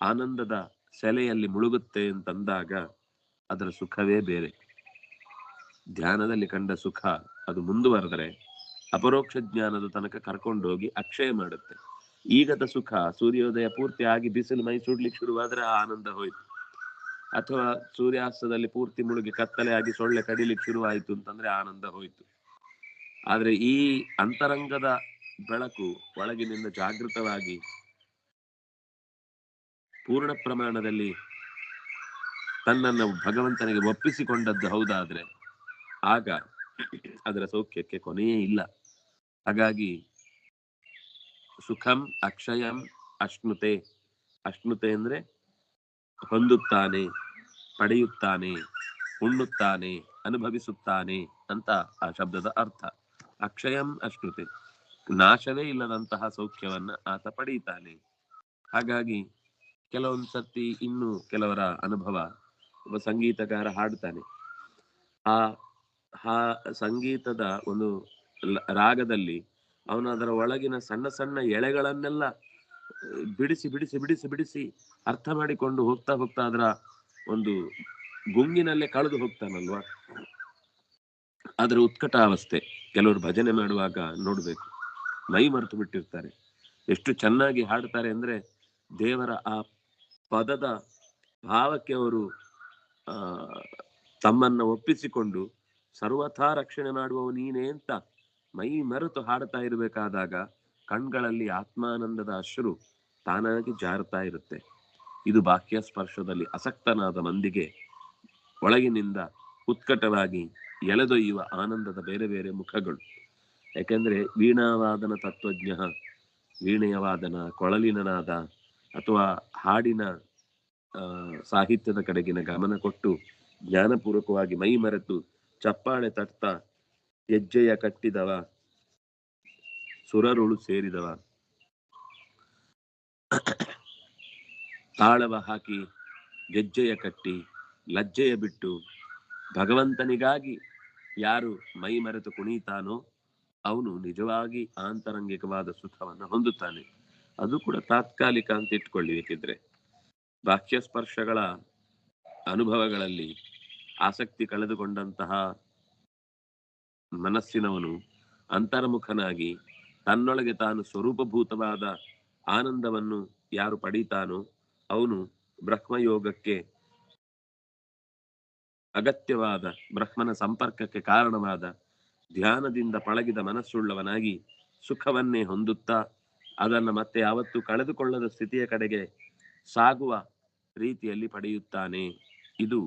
ಆನಂದದ ಸೆಲೆಯಲ್ಲಿ ಮುಳುಗುತ್ತೆ ಅಂತಂದಾಗ ಅದರ ಸುಖವೇ ಬೇರೆ. ಧ್ಯಾನದಲ್ಲಿ ಕಂಡ ಸುಖ ಅದು ಮುಂದುವರೆದರೆ ಅಪರೋಕ್ಷ ಜ್ಞಾನದ ತನಕ ಕರ್ಕೊಂಡೋಗಿ ಅಕ್ಷಯ ಮಾಡುತ್ತೆ. ಈಗದ ಸುಖ ಸೂರ್ಯೋದಯ ಪೂರ್ತಿ ಆಗಿ ಬಿಸಿಲು ಮೈ ಸುಡ್ಲಿಕ್ಕೆ ಶುರುವಾದ್ರೆ ಆ ಆನಂದ ಹೋಯ್ತು, ಅಥವಾ ಸೂರ್ಯಾಸ್ತದಲ್ಲಿ ಪೂರ್ತಿ ಮುಳುಗಿ ಕತ್ತಲೆ ಆಗಿ ಸೊಳ್ಳೆ ಕಡಿಲಿಕ್ಕೆ ಶುರುವಾಯಿತು ಅಂತಂದ್ರೆ ಆನಂದ ಹೋಯ್ತು. ಆದ್ರೆ ಈ ಅಂತರಂಗದ ಬೆಳಕು ಒಳಗಿನಿಂದ ಜಾಗೃತವಾಗಿ ಪೂರ್ಣ ಪ್ರಮಾಣದಲ್ಲಿ ತನ್ನನ್ನು ಭಗವಂತನಿಗೆ ಒಪ್ಪಿಸಿಕೊಂಡದ್ದು ಹೌದಾದ್ರೆ ಆಗ ಅದರ ಸೌಖ್ಯಕ್ಕೆ ಕೊನೆಯೇ ಇಲ್ಲ. ಹಾಗಾಗಿ ಸುಖಂ ಅಕ್ಷಯಂ ಅಶ್ನುತೆ. ಅಶ್ನುತೆ ಅಂದ್ರೆ ಹೊಂದುತ್ತಾನೆ, ಪಡೆಯುತ್ತಾನೆ, ಉಣ್ಣುತ್ತಾನೆ, ಅನುಭವಿಸುತ್ತಾನೆ ಅಂತ ಆ ಶಬ್ದದ ಅರ್ಥ. ಅಕ್ಷಯಂ ಅಶ್ನುತೆ, ನಾಶವೇ ಇಲ್ಲದಂತಹ ಸೌಖ್ಯವನ್ನ ಆತ ಪಡೆಯುತ್ತಾನೆ. ಹಾಗಾಗಿ ಕೆಲವೊಂದು ಸರ್ತಿ ಇನ್ನು ಕೆಲವರ ಅನುಭವ, ಒಬ್ಬ ಸಂಗೀತಗಾರ ಹಾಡ್ತಾನೆ, ಆ ಸಂಗೀತದ ಒಂದು ರಾಗದಲ್ಲಿ ಅವನು ಅದರ ಒಳಗಿನ ಸಣ್ಣ ಸಣ್ಣ ಎಳೆಗಳನ್ನೆಲ್ಲ ಬಿಡಿಸಿ ಬಿಡಿಸಿ ಬಿಡಿಸಿ ಬಿಡಿಸಿ ಅರ್ಥ ಮಾಡಿಕೊಂಡು ಹೋಗ್ತಾ ಹೋಗ್ತಾ ಅದರ ಒಂದು ಗುಂಗಿನಲ್ಲೇ ಕಳೆದು ಹೋಗ್ತಾನಲ್ವಾ. ಅದರ ಉತ್ಕಟಾವಸ್ಥೆ ಕೆಲವರು ಭಜನೆ ಮಾಡುವಾಗ ನೋಡ್ಬೇಕು, ಮೈ ಮರೆತು ಬಿಟ್ಟಿರ್ತಾರೆ. ಎಷ್ಟು ಚೆನ್ನಾಗಿ ಹಾಡ್ತಾರೆ ಅಂದ್ರೆ ದೇವರ ಆ ಪದದ ಭಾವಕ್ಕೆ ಅವರು ತಮ್ಮನ್ನ ಒಪ್ಪಿಸಿಕೊಂಡು ಸರ್ವಥಾ ರಕ್ಷಣೆ ಮಾಡುವವ ನೀನೇ ಅಂತ ಮೈ ಮರೆತು ಹಾಡ್ತಾ ಇರಬೇಕಾದಾಗ ಕಣ್ಗಳಲ್ಲಿ ಆತ್ಮಾನಂದದ ಅಶ್ರು ತಾನಾಗಿ ಜಾರುತ್ತಾ ಇರುತ್ತೆ. ಇದು ಬಾಹ್ಯ ಸ್ಪರ್ಶದಲ್ಲಿ ಅಸಕ್ತನಾದ ಮಂದಿಗೆ ಒಳಗಿನಿಂದ ಉತ್ಕಟವಾಗಿ ಎಳೆದೊಯ್ಯುವ ಆನಂದದ ಬೇರೆ ಬೇರೆ ಮುಖಗಳು. ಯಾಕೆಂದ್ರೆ ವೀಣಾವಾದನ ತತ್ವಜ್ಞ, ವೀಣೆಯ ವಾದನ, ಕೊಳಲಿನ ನಾದ ಅಥವಾ ಹಾಡಿನ ಸಾಹಿತ್ಯದ ಕಡೆಗಿನ ಗಮನ ಕೊಟ್ಟು ಜ್ಞಾನಪೂರ್ವಕವಾಗಿ ಮೈ ಮರೆತು ಚಪ್ಪಾಳೆ ತಟ್ತಾ ಹೆಜ್ಜೆಯ ಕಟ್ಟಿದವ, ಸುರರುಳು ಸೇರಿದವ, ತಾಳವ ಹಾಕಿ ಗೆಜ್ಜೆಯ ಕಟ್ಟಿ ಲಜ್ಜೆಯ ಬಿಟ್ಟು ಭಗವಂತನಿಗಾಗಿ ಯಾರು ಮೈ ಮರೆತು ಕುಣಿತಾನೋ ಅವನು ನಿಜವಾಗಿ ಆಂತರಂಗಿಕವಾದ ಸುಖವನ್ನು ಹೊಂದುತ್ತಾನೆ. ಅದು ಕೂಡ ತಾತ್ಕಾಲಿಕ ಅಂತ ಇಟ್ಕೊಳ್ಳಿ. ಬೇಕಿದ್ರೆ ಬಾಹ್ಯ ಸ್ಪರ್ಶಗಳ ಅನುಭವಗಳಲ್ಲಿ ಆಸಕ್ತಿ ಕಳೆದುಕೊಂಡಂತಹ ಮನಸ್ಸಿನವನು ಅಂತರ್ಮುಖನಾಗಿ ತನ್ನೊಳಗೆ ತಾನು ಸ್ವರೂಪಭೂತವಾದ ಆನಂದವನ್ನು ಯಾರು ಪಡೀತಾನೋ ಅವನು ಬ್ರಹ್ಮಯೋಗಕ್ಕೆ ಅಗತ್ಯವಾದ ಬ್ರಹ್ಮನ ಸಂಪರ್ಕಕ್ಕೆ ಕಾರಣವಾದ ಧ್ಯಾನದಿಂದ ಪಳಗಿದ ಮನಸ್ಸುಳ್ಳವನಾಗಿ ಸುಖವನ್ನೇ ಹೊಂದುತ್ತಾ ಅದನ್ನು ಮತ್ತೆ ಯಾವತ್ತೂ ಕಳೆದುಕೊಳ್ಳದ ಸ್ಥಿತಿಯ ಕಡೆಗೆ ಸಾಗುವ ರೀತಿಯಲ್ಲಿ ಪಡೆಯುತ್ತಾನೆ. ಇದು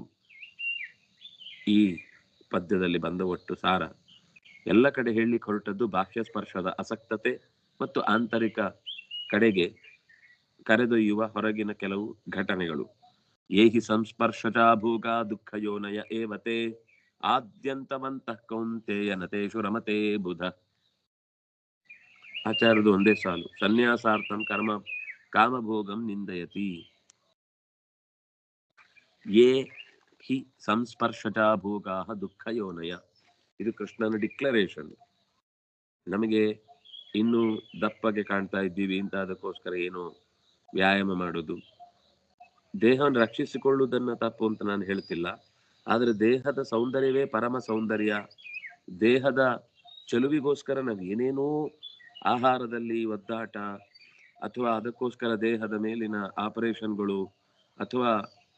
ಈ ಪದ್ಯದಲ್ಲಿ ಬಂದ ಒಟ್ಟು ಸಾರ. ಎಲ್ಲ ಕಡೆ ಹೇಳಲಿಕ್ಕೆ ಹೊರಟದ್ದು ಬಾಹ್ಯ ಸ್ಪರ್ಶದ ಅಸಕ್ತತೆ ಮತ್ತು ಆಂತರಿಕ ಕಡೆಗೆ ಕರೆದೊಯ್ಯುವ ಹೊರಗಿನ ಕೆಲವು ಘಟನೆಗಳು. ಏಹಿ ಸಂಸ್ಪರ್ಶಜಾ ಭೋಗ ದುಃಖ ಯೋನಯ ಏವತೆ ಆದ್ಯಂತವಂತಃ ಕೌಂತೆಯ ನತೇಷು ರಮತೆ ಬುಧ. ಆಚಾರ್ಯದು ಒಂದೇ ಸಾಲು, ಸನ್ಯಾಸಾರ್ಥಂ ಕರ್ಮ ಕಾಮಭೋಗಂ ನಿಂದಯತಿ. ಯೇ ಹಿ ಸಂಸ್ಪರ್ಶಜಾ ಭೋಗಾ ದುಃಖ ಯೋನಯ. ಇದು ಕೃಷ್ಣನ ಡಿಕ್ಲರೇಷನ್. ನಮಗೆ ಇನ್ನು ದಪ್ಪಗೆ ಕಾಣ್ತಾ ಇದ್ದೀವಿ ಅಂತ ಅದಕ್ಕೋಸ್ಕರ ಏನೋ ವ್ಯಾಯಾಮ ಮಾಡೋದು, ದೇಹವನ್ನು ರಕ್ಷಿಸಿಕೊಳ್ಳುವುದನ್ನ ತಪ್ಪು ಅಂತ ನಾನು ಹೇಳ್ತಿಲ್ಲ. ಆದ್ರೆ ದೇಹದ ಸೌಂದರ್ಯವೇ ಪರಮ ಸೌಂದರ್ಯ. ದೇಹದ ಚೆಲುವಿಗೋಸ್ಕರ ನಾವು ಏನೇನೋ ಆಹಾರದಲ್ಲಿ ಒದ್ದಾಟ, ಅಥವಾ ಅದಕ್ಕೋಸ್ಕರ ದೇಹದ ಮೇಲಿನ ಆಪರೇಷನ್ಗಳು, ಅಥವಾ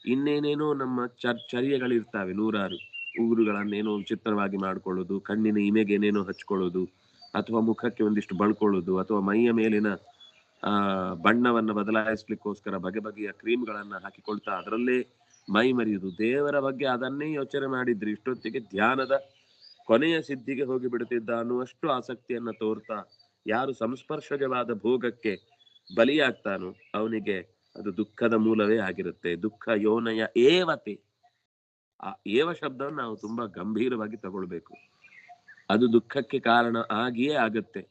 ಇನ್ನೇನೇನೋ ನಮ್ಮ ಚರ್ಯಗಳಿರ್ತಾವೆ ನೂರಾರು. ಉಗುರುಗಳನ್ನೇನೋ ವಿಚಿತ್ರವಾಗಿ ಮಾಡ್ಕೊಳ್ಳೋದು, ಕಣ್ಣಿನ ಇಮೆಗೇನೇನೋ ಹಚ್ಕೊಳ್ಳೋದು, ಅಥವಾ ಮುಖಕ್ಕೆ ಒಂದಿಷ್ಟು ಬಳ್ಕೊಳ್ಳೋದು, ಅಥವಾ ಮೈಯ ಮೇಲಿನ ಬಣ್ಣವನ್ನು ಬದಲಾಯಿಸ್ಲಿಕ್ಕೋಸ್ಕರ ಬಗೆ ಬಗೆಯ ಕ್ರೀಮ್ಗಳನ್ನ ಹಾಕಿಕೊಳ್ತಾ ಅದರಲ್ಲೇ ಮೈ ಮರೆಯುವುದು. ದೇವರ ಬಗ್ಗೆ ಅದನ್ನೇ ಯೋಚನೆ ಮಾಡಿದ್ರೆ ಇಷ್ಟೊತ್ತಿಗೆ ಧ್ಯಾನದ ಕೊನೆಯ ಸಿದ್ಧಿಗೆ ಹೋಗಿ ಬಿಡುತ್ತಿದ್ದ ಅನ್ನುವಷ್ಟು ಆಸಕ್ತಿಯನ್ನ ತೋರ್ತಾ ಯಾರು ಸಂಸ್ಪರ್ಶಜವಾದ ಭೋಗಕ್ಕೆ ಬಲಿಯಾಗ್ತಾನೋ ಅವನಿಗೆ ಅದು ದುಃಖದ ಮೂಲವೇ ಆಗಿರುತ್ತೆ. ದುಃಖ ಯೋನಯ ಏವತೆ. ಆ ಏವ ಶಬ್ದವನ್ನು ನಾವು ತುಂಬಾ ಗಂಭೀರವಾಗಿ ತಗೊಳ್ಬೇಕು. ಅದು ದುಃಖಕ್ಕೆ ಕಾರಣ ಆಗಿಯೇ ಆಗತ್ತೆ.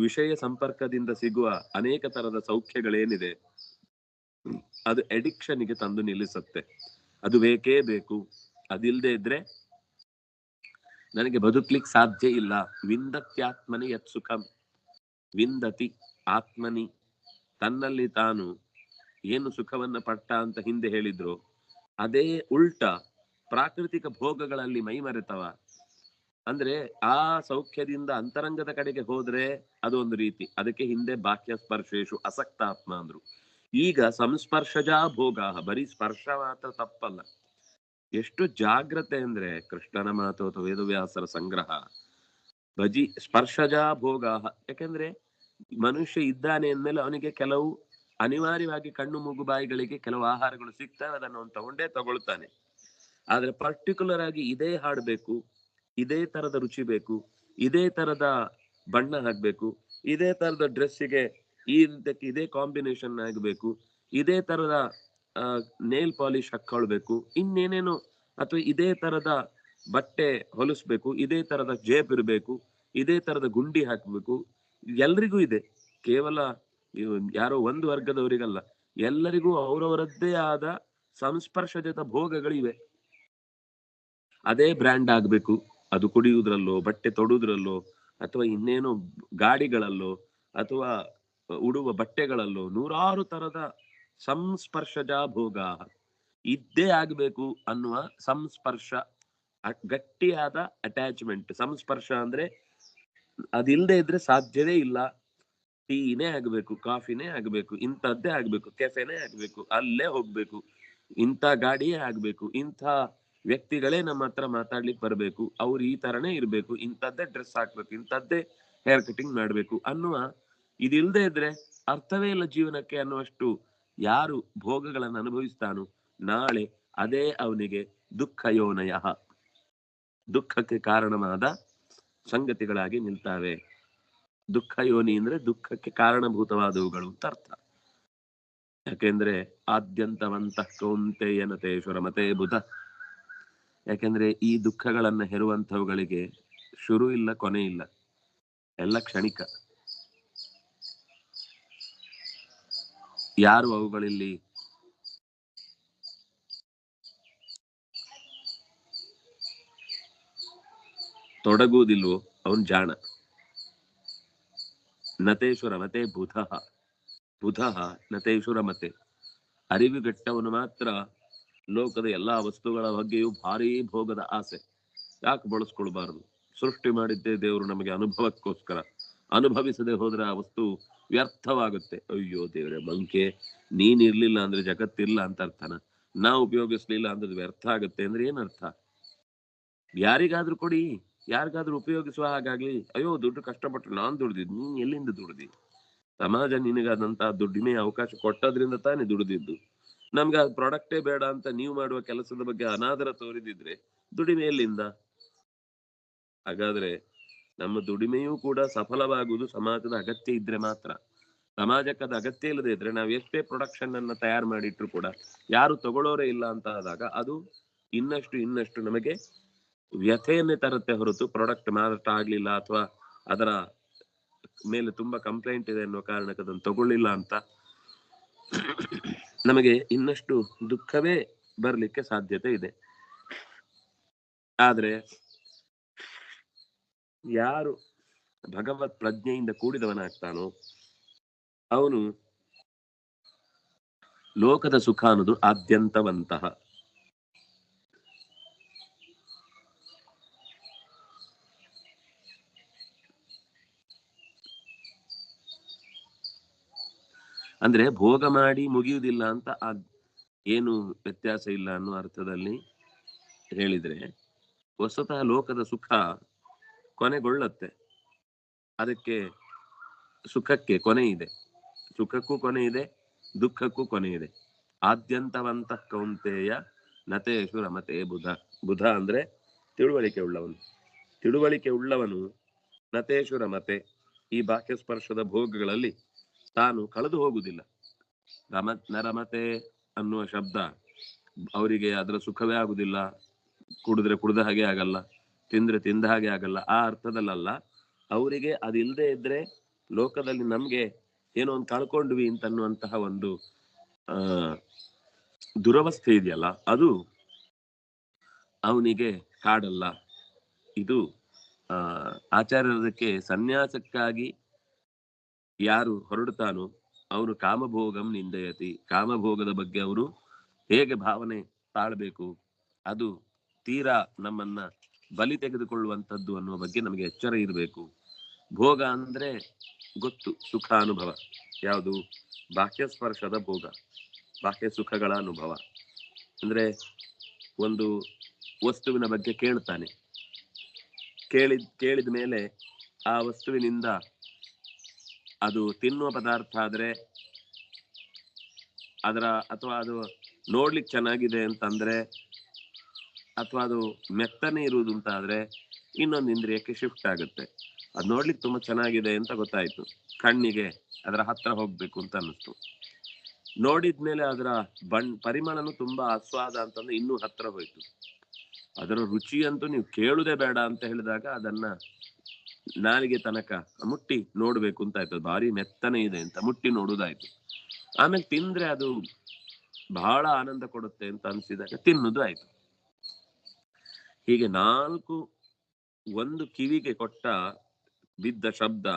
ವಿಷಯ ಸಂಪರ್ಕದಿಂದ ಸಿಗುವ ಅನೇಕ ತರದ ಸೌಖ್ಯಗಳೇನಿದೆ ಅದು ಅಡಿಕ್ಷನ್ಗೆ ತಂದು ನಿಲ್ಲಿಸುತ್ತೆ. ಅದು ಬೇಕೇ ಬೇಕು. ಅದಿಲ್ಲದೆ ಇದ್ರೆ ನನಗೆ ಬದುಕ್ಲಿಕ್ಕೆ ಸಾಧ್ಯ ಇಲ್ಲ. ವಿಂದತ್ಯಾತ್ಮನಿ ಯತ್ ಸುಖಂ. ವಿಂದತಿ ಆತ್ಮನಿ, ತನ್ನಲ್ಲಿ ತಾನು ಏನು ಸುಖವನ್ನ ಪಟ್ಟ ಅಂತ ಹಿಂದೆ ಹೇಳಿದ್ರು ಅದೇ ಉಲ್ಟ ಪ್ರಾಕೃತಿಕ ಭೋಗಗಳಲ್ಲಿ ಮೈ ಮರೆತವ. ಅಂದ್ರೆ ಆ ಸೌಖ್ಯದಿಂದ ಅಂತರಂಗದ ಕಡೆಗೆ ಹೋದ್ರೆ ಅದು ಒಂದು ರೀತಿ. ಅದಕ್ಕೆ ಹಿಂದೆ ಬಾಹ್ಯ ಸ್ಪರ್ಶೇಶು ಅಸಕ್ತಾತ್ಮ ಅಂದ್ರು. ಈಗ ಸಂಸ್ಪರ್ಶಜಾ ಭೋಗ, ಬರೀ ಸ್ಪರ್ಶ ಮಾತ್ರ ತಪ್ಪಲ್ಲ. ಎಷ್ಟು ಜಾಗ್ರತೆ ಅಂದ್ರೆ ಕೃಷ್ಣನ ಮಾತು ಅಥವಾ ವೇದವ್ಯಾಸರ ಸಂಗ್ರಹ ಸ್ಪರ್ಶಜಾ ಭೋಗ. ಯಾಕೆಂದ್ರೆ ಮನುಷ್ಯ ಇದ್ದಾನೆ ಅಂದ್ಮೇಲೆ ಅವನಿಗೆ ಕೆಲವು ಅನಿವಾರ್ಯವಾಗಿ ಕಣ್ಣು ಮೂಗು ಬಾಯಿಗಳಿಗೆ ಕೆಲವು ಆಹಾರಗಳು ಸಿಗ್ತವೆ, ಅದನ್ನು ಅವನು ತಗೊಳ್ತಾನೆ. ಆದ್ರೆ ಪರ್ಟಿಕ್ಯುಲರ್ ಆಗಿ ಇದೇ ಹಾಡ್ಬೇಕು, ಇದೇ ತರದ ರುಚಿ ಬೇಕು, ಇದೇ ತರದ ಬಣ್ಣ ಹಾಕ್ಬೇಕು, ಇದೇ ತರದ ಡ್ರೆಸ್ಸಿಗೆ ಇದೇ ಕಾಂಬಿನೇಷನ್ ಆಗಬೇಕು, ಇದೇ ತರದ ನೇಲ್ ಪಾಲಿಶ್ ಹಾಕೊಳ್ಬೇಕು, ಇನ್ನೇನೇನು, ಅಥವಾ ಇದೇ ತರದ ಬಟ್ಟೆ ಹೊಲಿಸ್ಬೇಕು, ಇದೇ ತರದ ಜೇಬ್ ಇರಬೇಕು, ಇದೇ ತರದ ಗುಂಡಿ ಹಾಕ್ಬೇಕು. ಎಲ್ರಿಗೂ ಇದೆ, ಕೇವಲ ಯಾರೋ ಒಂದು ವರ್ಗದವರಿಗಲ್ಲ, ಎಲ್ಲರಿಗೂ ಅವರವರದ್ದೇ ಆದ ಸಂಸ್ಪರ್ಶಜತ ಭೋಗಗಳಿವೆ. ಅದೇ ಬ್ರ್ಯಾಂಡ್ ಆಗ್ಬೇಕು. ಅದು ಕುಡಿಯುವುದ್ರಲ್ಲೋ, ಬಟ್ಟೆ ತೊಡುವುದ್ರಲ್ಲೋ, ಅಥವಾ ಇನ್ನೇನೋ ಗಾಡಿಗಳಲ್ಲೋ, ಅಥವಾ ಉಡುವ ಬಟ್ಟೆಗಳಲ್ಲೋ ನೂರಾರು ತರದ ಸಂಸ್ಪರ್ಶಜ ಭೋಗ ಇದ್ದೇ ಆಗ್ಬೇಕು ಅನ್ನುವ ಸಂಸ್ಪರ್ಶ, ಗಟ್ಟಿಯಾದ ಅಟ್ಯಾಚ್ಮೆಂಟ್. ಸಂಸ್ಪರ್ಶ ಅಂದ್ರೆ ಅದಿಲ್ಲದೆ ಇದ್ರೆ ಸಾಧ್ಯವೇ ಇಲ್ಲ. ಟೀನೇ ಆಗ್ಬೇಕು, ಕಾಫಿನೇ ಆಗ್ಬೇಕು, ಇಂಥದ್ದೇ ಆಗ್ಬೇಕು, ಕೆಫೆನೇ ಆಗ್ಬೇಕು, ಅಲ್ಲೇ ಹೋಗ್ಬೇಕು, ಇಂಥ ಗಾಡಿಯೇ ಆಗ್ಬೇಕು, ಇಂಥ ವ್ಯಕ್ತಿಗಳೇ ನಮ್ಮ ಹತ್ರ ಮಾತಾಡ್ಲಿಕ್ಕೆ ಬರ್ಬೇಕು, ಅವ್ರು ಈ ತರನೇ ಇರ್ಬೇಕು, ಇಂಥದ್ದೇ ಡ್ರೆಸ್ ಹಾಕ್ಬೇಕು, ಇಂಥದ್ದೇ ಹೇರ್ ಕಟಿಂಗ್ ಮಾಡ್ಬೇಕು ಅನ್ನುವ ಇದಿಲ್ಲದೆ ಇದ್ರೆ ಅರ್ಥವೇ ಇಲ್ಲ ಜೀವನಕ್ಕೆ ಅನ್ನುವಷ್ಟು ಯಾರು ಭೋಗಗಳನ್ನು ಅನುಭವಿಸ್ತಾನೋ ನಾಳೆ ಅದೇ ಅವನಿಗೆ ದುಃಖ ಯೋನಯ, ದುಃಖಕ್ಕೆ ಕಾರಣವಾದ ಸಂಗತಿಗಳಾಗಿ ನಿಲ್ತಾವೆ. ದುಃಖ ಯೋನಿ ಅಂದ್ರೆ ದುಃಖಕ್ಕೆ ಕಾರಣಭೂತವಾದವುಗಳು ಅಂತ ಅರ್ಥ. ಯಾಕೆಂದ್ರೆ ಆದ್ಯಂತವಂತಃ ಕೌಂತೆಯ ನತೇಷು ರಮತೆ ಬುಧ. ಯಾಕೆಂದ್ರೆ ಈ ದುಃಖಗಳನ್ನ ಹೆರುವಂತವುಗಳಿಗೆ ಶುರು ಇಲ್ಲ, ಕೊನೆ ಇಲ್ಲ, ಎಲ್ಲ ಕ್ಷಣಿಕ. ಯಾರು ಅವುಗಳಲ್ಲಿ ತೊಡಗುವುದಿಲ್ವೋ ಅವನ್ ಜಾಣ. ನತೇಶ್ವರ ಮತೆ ಬುಧ ನತೇಶ್ವರ ಮತೆ. ಅರಿವುಗೆಟ್ಟವನು ಮಾತ್ರ ಲೋಕದ ಎಲ್ಲಾ ವಸ್ತುಗಳ ಬಗ್ಗೆಯೂ ಭಾರೀ ಭೋಗದ ಆಸೆ. ಯಾಕೆ ಬಳಸ್ಕೊಳ್ಬಾರದು? ಸೃಷ್ಟಿ ಮಾಡಿದ್ದೇ ದೇವರು ನಮಗೆ ಅನುಭವಕ್ಕೋಸ್ಕರ. ಅನುಭವಿಸದೆ ಹೋದ್ರೆ ಆ ವಸ್ತು ವ್ಯರ್ಥವಾಗುತ್ತೆ. ಅಯ್ಯೋ ದೇವರೇ, ಮಂಕೆ ನೀನಿರ್ಲಿಲ್ಲ ಅಂದ್ರೆ ಜಗತ್ತಿಲ್ಲ ಅಂತ ಅರ್ಥನ? ನಾವು ಉಪಯೋಗಿಸ್ಲಿಲ್ಲ ಅಂದ್ರೆ ವ್ಯರ್ಥ ಆಗುತ್ತೆ ಅಂದ್ರೆ ಏನರ್ಥ? ಯಾರಿಗಾದ್ರೂ ಕೊಡಿ, ಯಾರಿಗಾದ್ರೂ ಉಪಯೋಗಿಸುವ ಹಾಗಾಗ್ಲಿ. ಅಯ್ಯೋ ದುಡ್ಡು ಕಷ್ಟಪಟ್ಟು ನಾನ್ ದುಡ್ದಿದ್ದು, ನೀನ್ ಎಲ್ಲಿಂದ ದುಡ್ದಿ? ಸಮಾಜ ನಿನಗಾದಂತಹ ದುಡ್ಡಿಮೆ ಅವಕಾಶ ಕೊಟ್ಟದ್ರಿಂದ ತಾನೇ ದುಡಿದಿದ್ದು. ನಮ್ಗೆ ಆ ಪ್ರಾಡಕ್ಟೇ ಬೇಡ ಅಂತ ನೀವು ಮಾಡುವ ಕೆಲಸದ ಬಗ್ಗೆ ಅನಾದರ ತೋರಿದಿದ್ರೆ ದುಡಿಮೆ ಎಲ್ಲಿಂದ? ಹಾಗಾದ್ರೆ ನಮ್ಮ ದುಡಿಮೆಯೂ ಕೂಡ ಸಫಲವಾಗುವುದು ಸಮಾಜದ ಅಗತ್ಯ ಇದ್ರೆ ಮಾತ್ರ. ಸಮಾಜಕ್ಕೆ ಅದು ಅಗತ್ಯ ಇಲ್ಲದೆ ಇದ್ರೆ ನಾವು ಎಷ್ಟೇ ಪ್ರೊಡಕ್ಷನ್ ಅನ್ನ ತಯಾರು ಮಾಡಿಟ್ರು ಕೂಡ ಯಾರು ತಗೊಳ್ಳೋರೇ ಇಲ್ಲ ಅಂತ ಆದಾಗ ಅದು ಇನ್ನಷ್ಟು ನಮಗೆ ವ್ಯಥೆಯನ್ನೇ ತರುತ್ತೆ ಹೊರತು ಪ್ರಾಡಕ್ಟ್ ಮಾರಾಟ ಆಗ್ಲಿಲ್ಲ ಅಥವಾ ಅದರ ಮೇಲೆ ತುಂಬಾ ಕಂಪ್ಲೇಂಟ್ ಇದೆ ಅನ್ನೋ ಕಾರಣಕ್ಕೆ ಅದನ್ನು ತಗೊಳ್ಳಿಲ್ಲ ಅಂತ ನಮಗೆ ಇನ್ನಷ್ಟು ದುಃಖವೇ ಬರ್ಲಿಕ್ಕೆ ಸಾಧ್ಯತೆ ಇದೆ. ಆದ್ರೆ ಯಾರು ಭಗವತ್ ಪ್ರಜ್ಞೆಯಿಂದ ಕೂಡಿದವನಾಗ್ತಾನೋ ಅವನು ಲೋಕದ ಸುಖ ಅನ್ನೋದು ಆದ್ಯಂತವಂತಹ. ಅಂದ್ರೆ ಭೋಗ ಮಾಡಿ ಮುಗಿಯುವುದಿಲ್ಲ ಅಂತ ಏನು ವ್ಯತ್ಯಾಸ ಇಲ್ಲ ಅನ್ನೋ ಅರ್ಥದಲ್ಲಿ ಹೇಳಿದ್ರೆ, ವಸ್ತುತಃ ಲೋಕದ ಸುಖ ಕೊನೆಗೊಳ್ಳತ್ತೆ. ಅದಕ್ಕೆ ಸುಖಕ್ಕೆ ಕೊನೆ ಇದೆ, ಸುಖಕ್ಕೂ ಕೊನೆ ಇದೆ, ದುಃಖಕ್ಕೂ ಕೊನೆ ಇದೆ. ಆದ್ಯಂತವಂತ ಕೌಂತೆಯ ನತೇಶು ರಮತೆ ಬುಧ. ಬುಧ ಅಂದ್ರೆ ತಿಳುವಳಿಕೆ ಉಳ್ಳವನು. ತಿಳುವಳಿಕೆ ಉಳ್ಳವನು ನತೇಶು ರಮತೆ, ಈ ಬಾಹ್ಯ ಸ್ಪರ್ಶದ ಭೋಗಗಳಲ್ಲಿ ತಾನು ಕಳೆದು ಹೋಗುವುದಿಲ್ಲ. ನರಮತೆ ಅನ್ನುವ ಶಬ್ದ ಅವರಿಗೆ ಅದರ ಸುಖವೇ ಆಗುದಿಲ್ಲ, ಕುಡಿದ್ರೆ ಕುಡ್ದ ಹಾಗೆ ಆಗಲ್ಲ, ತಿಂದ್ರೆ ತಿಂದ ಹಾಗೆ ಆಗಲ್ಲ, ಆ ಅರ್ಥದಲ್ಲ. ಅವರಿಗೆ ಅದಿಲ್ಲದೆ ಇದ್ರೆ ಲೋಕದಲ್ಲಿ ನಮ್ಗೆ ಏನೋ ಒಂದು ಕಳ್ಕೊಂಡ್ವಿ ಅಂತನ್ನುವಂತಹ ಒಂದು ದುರವಸ್ಥೆ ಇದೆಯಲ್ಲ, ಅದು ಅವನಿಗೆ ಕಾಡಲ್ಲ. ಇದು ಆಚಾರ್ಯರದಕ್ಕೆ ಸನ್ಯಾಸಕ್ಕಾಗಿ ಯಾರು ಹೊರಡುತ್ತಾನೋ ಅವನು ಕಾಮಭೋಗಂ ನಿಂದಯತಿ. ಕಾಮಭೋಗದ ಬಗ್ಗೆ ಅವರು ಹೇಗೆ ಭಾವನೆ ತಾಳ್ಬೇಕು, ಅದು ತೀರಾ ನಮ್ಮನ್ನ ಬಲಿ ತೆಗೆದುಕೊಳ್ಳುವಂಥದ್ದು ಅನ್ನುವ ಬಗ್ಗೆ ನಮಗೆ ಎಚ್ಚರ ಇರಬೇಕು. ಭೋಗ ಅಂದ್ರೆ ಗೊತ್ತು, ಸುಖಾನುಭವ. ಯಾವುದು? ಬಾಹ್ಯ ಸ್ಪರ್ಶದ ಭೋಗ, ಬಾಹ್ಯ ಸುಖಗಳ ಅನುಭವ. ಒಂದು ವಸ್ತುವಿನ ಬಗ್ಗೆ ಕೇಳ್ತಾನೆ, ಕೇಳಿದ ಮೇಲೆ ಆ ವಸ್ತುವಿನಿಂದ ಅದು ತಿನ್ನುವ ಪದಾರ್ಥ ಆದ್ರೆ ಅಥವಾ ಅದು ನೋಡ್ಲಿಕ್ಕೆ ಚೆನ್ನಾಗಿದೆ ಅಂತಂದ್ರೆ, ಅಥವಾ ಅದು ಮೆತ್ತನೆ ಇರುವುದು ಅಂತ ಆದ್ರೆ ಇನ್ನೊಂದು ಇಂದ್ರಿಯಕ್ಕೆ ಶಿಫ್ಟ್ ಆಗುತ್ತೆ. ಅದು ನೋಡ್ಲಿಕ್ಕೆ ತುಂಬಾ ಚೆನ್ನಾಗಿದೆ ಅಂತ ಗೊತ್ತಾಯ್ತು, ಕಣ್ಣಿಗೆ ಅದರ ಹತ್ರ ಹೋಗ್ಬೇಕು ಅಂತ ಅನ್ನಿಸ್ತು. ನೋಡಿದ್ಮೇಲೆ ಅದರ ಪರಿಮಳನು ತುಂಬಾ ಆಸ್ವಾದ ಅಂತಂದ್ರೆ ಇನ್ನೂ ಹತ್ರ ಹೋಯ್ತು. ಅದರ ರುಚಿ ಅಂತೂ ನೀವು ಕೇಳುದೇ ಬೇಡ ಅಂತ ಹೇಳಿದಾಗ ಅದನ್ನ ನಾಲಿಗೆ ತನಕ ಮುಟ್ಟಿ ನೋಡ್ಬೇಕು ಅಂತ ಆಯ್ತು. ಭಾರಿ ಮೆತ್ತನೆ ಇದೆ ಅಂತ ಮುಟ್ಟಿ ನೋಡುದಾಯ್ತು. ಆಮೇಲೆ ತಿಂದ್ರೆ ಅದು ಬಹಳ ಆನಂದ ಕೊಡುತ್ತೆ ಅಂತ ಅನ್ಸಿದಾಗ ತಿನ್ನುದು ಆಯ್ತು. ಹೀಗೆ ನಾಲ್ಕು, ಒಂದು ಕಿವಿಗೆ ಕೊಟ್ಟ ಬಿದ್ದ ಶಬ್ದ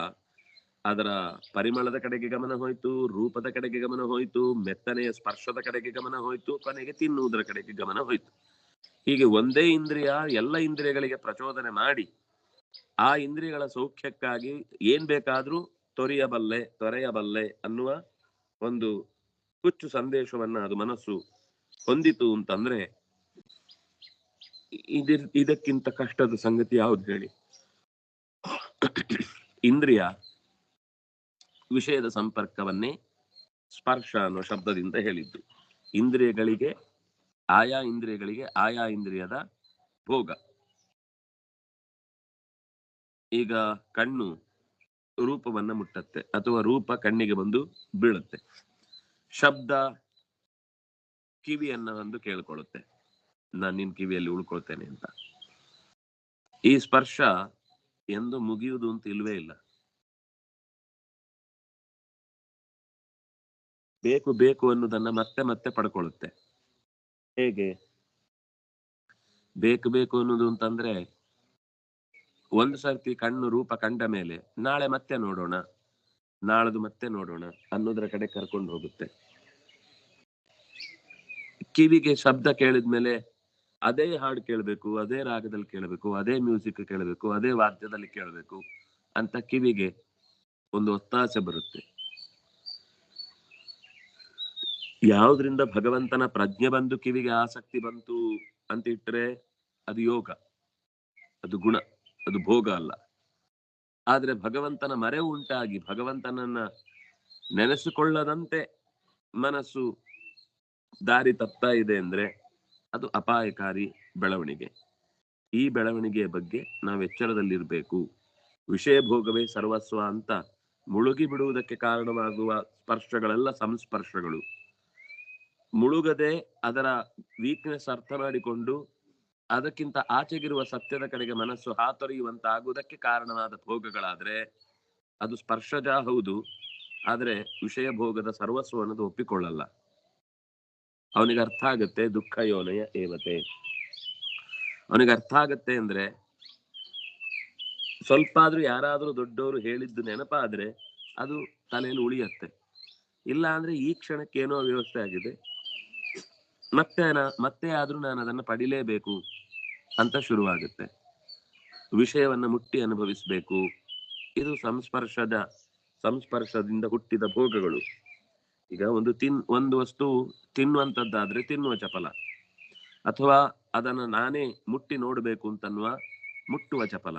ಅದರ ಪರಿಮಳದ ಕಡೆಗೆ ಗಮನ ಹೋಯ್ತು, ರೂಪದ ಕಡೆಗೆ ಗಮನ ಹೋಯ್ತು, ಮೆತ್ತನೆಯ ಸ್ಪರ್ಶದ ಕಡೆಗೆ ಗಮನ ಹೋಯ್ತು, ಕೊನೆಗೆ ತಿನ್ನುವುದರ ಕಡೆಗೆ ಗಮನ ಹೋಯ್ತು. ಹೀಗೆ ಒಂದೇ ಇಂದ್ರಿಯ ಎಲ್ಲ ಇಂದ್ರಿಯಗಳಿಗೆ ಪ್ರಚೋದನೆ ಮಾಡಿ ಆ ಇಂದ್ರಿಯಗಳ ಸೌಖ್ಯಕ್ಕಾಗಿ ಏನ್ ಬೇಕಾದ್ರೂ ತೊರೆಯಬಲ್ಲೆ ಅನ್ನುವ ಒಂದು ಹುಚ್ಚು ಸಂದೇಶವನ್ನ ಅದು ಮನಸ್ಸು ಹೊಂದಿತು ಅಂತಂದ್ರೆ ಇದಕ್ಕಿಂತ ಕಷ್ಟದ ಸಂಗತಿ ಯಾವ್ದು ಹೇಳಿ? ಇಂದ್ರಿಯ ವಿಷಯದ ಸಂಪರ್ಕವನ್ನೇ ಸ್ಪರ್ಶ ಅನ್ನೋ ಶಬ್ದದಿಂದ ಹೇಳಿದ್ದು. ಇಂದ್ರಿಯಗಳಿಗೆ ಆಯಾ ಇಂದ್ರಿಯದ ಭೋಗ. ಈಗ ಕಣ್ಣು ರೂಪವನ್ನ ಮುಟ್ಟತ್ತೆ, ಅಥವಾ ರೂಪ ಕಣ್ಣಿಗೆ ಬಂದು ಬೀಳುತ್ತೆ. ಶಬ್ದ ಕಿವಿಯನ್ನ ಒಂದು ಕೇಳ್ಕೊಳ್ಳುತ್ತೆ, ನಾನು ನಿನ್ ಕಿವಿಯಲ್ಲಿ ಉಳ್ಕೊಳ್ತೇನೆ ಅಂತ. ಈ ಸ್ಪರ್ಶ ಎಂದು ಮುಗಿಯುವುದು ಅಂತ ಇಲ್ವೇ ಇಲ್ಲ. ಬೇಕು ಅನ್ನೋದನ್ನ ಮತ್ತೆ ಪಡ್ಕೊಳ್ಳುತ್ತೆ. ಹೇಗೆ ಬೇಕು ಅನ್ನೋದು ಅಂತಂದ್ರೆ, ಒಂದು ಸರ್ತಿ ಕಣ್ಣು ರೂಪ ಕಂಡ ಮೇಲೆ ನಾಳೆ ಮತ್ತೆ ನೋಡೋಣ, ನಾಳದು ಮತ್ತೆ ನೋಡೋಣ ಅನ್ನೋದ್ರ ಕಡೆ ಕರ್ಕೊಂಡು ಹೋಗುತ್ತೆ. ಕಿವಿಗೆ ಶಬ್ದ ಕೇಳಿದ್ಮೇಲೆ ಅದೇ ಹಾಡು ಕೇಳಬೇಕು, ಅದೇ ರಾಗದಲ್ಲಿ ಕೇಳಬೇಕು, ಅದೇ ಮ್ಯೂಸಿಕ್ ಕೇಳಬೇಕು, ಅದೇ ವಾದ್ಯದಲ್ಲಿ ಕೇಳಬೇಕು ಅಂತ ಕಿವಿಗೆ ಒಂದು ಒತ್ತಾಸೆ ಬರುತ್ತೆ. ಯಾವುದ್ರಿಂದ ಭಗವಂತನ ಪ್ರಜ್ಞೆ ಬಂದು ಕಿವಿಗೆ ಆಸಕ್ತಿ ಬಂತು ಅಂತ ಇಟ್ರೆ ಅದು ಯೋಗ, ಅದು ಗುಣ, ಅದು ಭೋಗ ಅಲ್ಲ. ಆದ್ರೆ ಭಗವಂತನ ಮರೆವು ಉಂಟಾಗಿ ಭಗವಂತನನ್ನ ನೆನೆಸಿಕೊಳ್ಳದಂತೆ ಮನಸ್ಸು ದಾರಿ ತಪ್ತಾ ಇದೆ ಅಂದ್ರೆ ಅದು ಅಪಾಯಕಾರಿ ಬೆಳವಣಿಗೆ. ಈ ಬೆಳವಣಿಗೆಯ ಬಗ್ಗೆ ನಾವು ಎಚ್ಚರದಲ್ಲಿರ್ಬೇಕು. ವಿಷಯ ಭೋಗವೇ ಸರ್ವಸ್ವ ಅಂತ ಮುಳುಗಿ ಬಿಡುವುದಕ್ಕೆ ಕಾರಣವಾಗುವ ಸ್ಪರ್ಶಗಳೆಲ್ಲ ಸಂಸ್ಪರ್ಶಗಳು. ಮುಳುಗದೆ ಅದರ ವೀಕ್ನೆಸ್ ಅರ್ಥ ಮಾಡಿಕೊಂಡು ಅದಕ್ಕಿಂತ ಆಚೆಗಿರುವ ಸತ್ಯದ ಕಡೆಗೆ ಮನಸ್ಸು ಹಾತೊರೆಯುವಂತಾಗುವುದಕ್ಕೆ ಕಾರಣವಾದ ಭೋಗಗಳಾದ್ರೆ ಅದು ಸ್ಪರ್ಶಜ ಹೌದು, ಆದ್ರೆ ವಿಷಯ ಭೋಗದ ಸರ್ವಸ್ವ ಅನ್ನೋದು ಒಪ್ಪಿಕೊಳ್ಳಲ್ಲ. ಅವನಿಗೆ ಅರ್ಥ ಆಗತ್ತೆ ದುಃಖ ಯೋನಯ ಏವತೆ. ಅವನಿಗೆ ಅರ್ಥ ಆಗತ್ತೆ ಅಂದ್ರೆ ಸ್ವಲ್ಪ ಆದ್ರೂ ಯಾರಾದ್ರೂ ದೊಡ್ಡವರು ಹೇಳಿದ್ದು ನೆನಪಾದ್ರೆ ಅದು ತಲೆಯಲ್ಲಿ ಉಳಿಯತ್ತೆ. ಇಲ್ಲ ಅಂದ್ರೆ ಈ ಕ್ಷಣಕ್ಕೆ ಏನೋ ವ್ಯವಸ್ಥೆ ಆಗಿದೆ, ಮತ್ತೆ ಆದ್ರೂ ನಾನು ಅದನ್ನ ಪಡಿಲೇಬೇಕು ಅಂತ ಶುರುವಾಗುತ್ತೆ. ವಿಷಯವನ್ನ ಮುಟ್ಟಿ ಅನುಭವಿಸ್ಬೇಕು. ಇದು ಸಂಸ್ಪರ್ಶದಿಂದ ಹುಟ್ಟಿದ ಭೋಗಗಳು. ಈಗ ಒಂದು ವಸ್ತು ತಿನ್ನುವಂತದ್ದಾದ್ರೆ ತಿನ್ನುವ ಚಪಲ, ಅಥವಾ ಅದನ್ನ ನಾನೇ ಮುಟ್ಟಿ ನೋಡ್ಬೇಕು ಅಂತನ್ನುವ ಮುಟ್ಟುವ ಚಪಲ.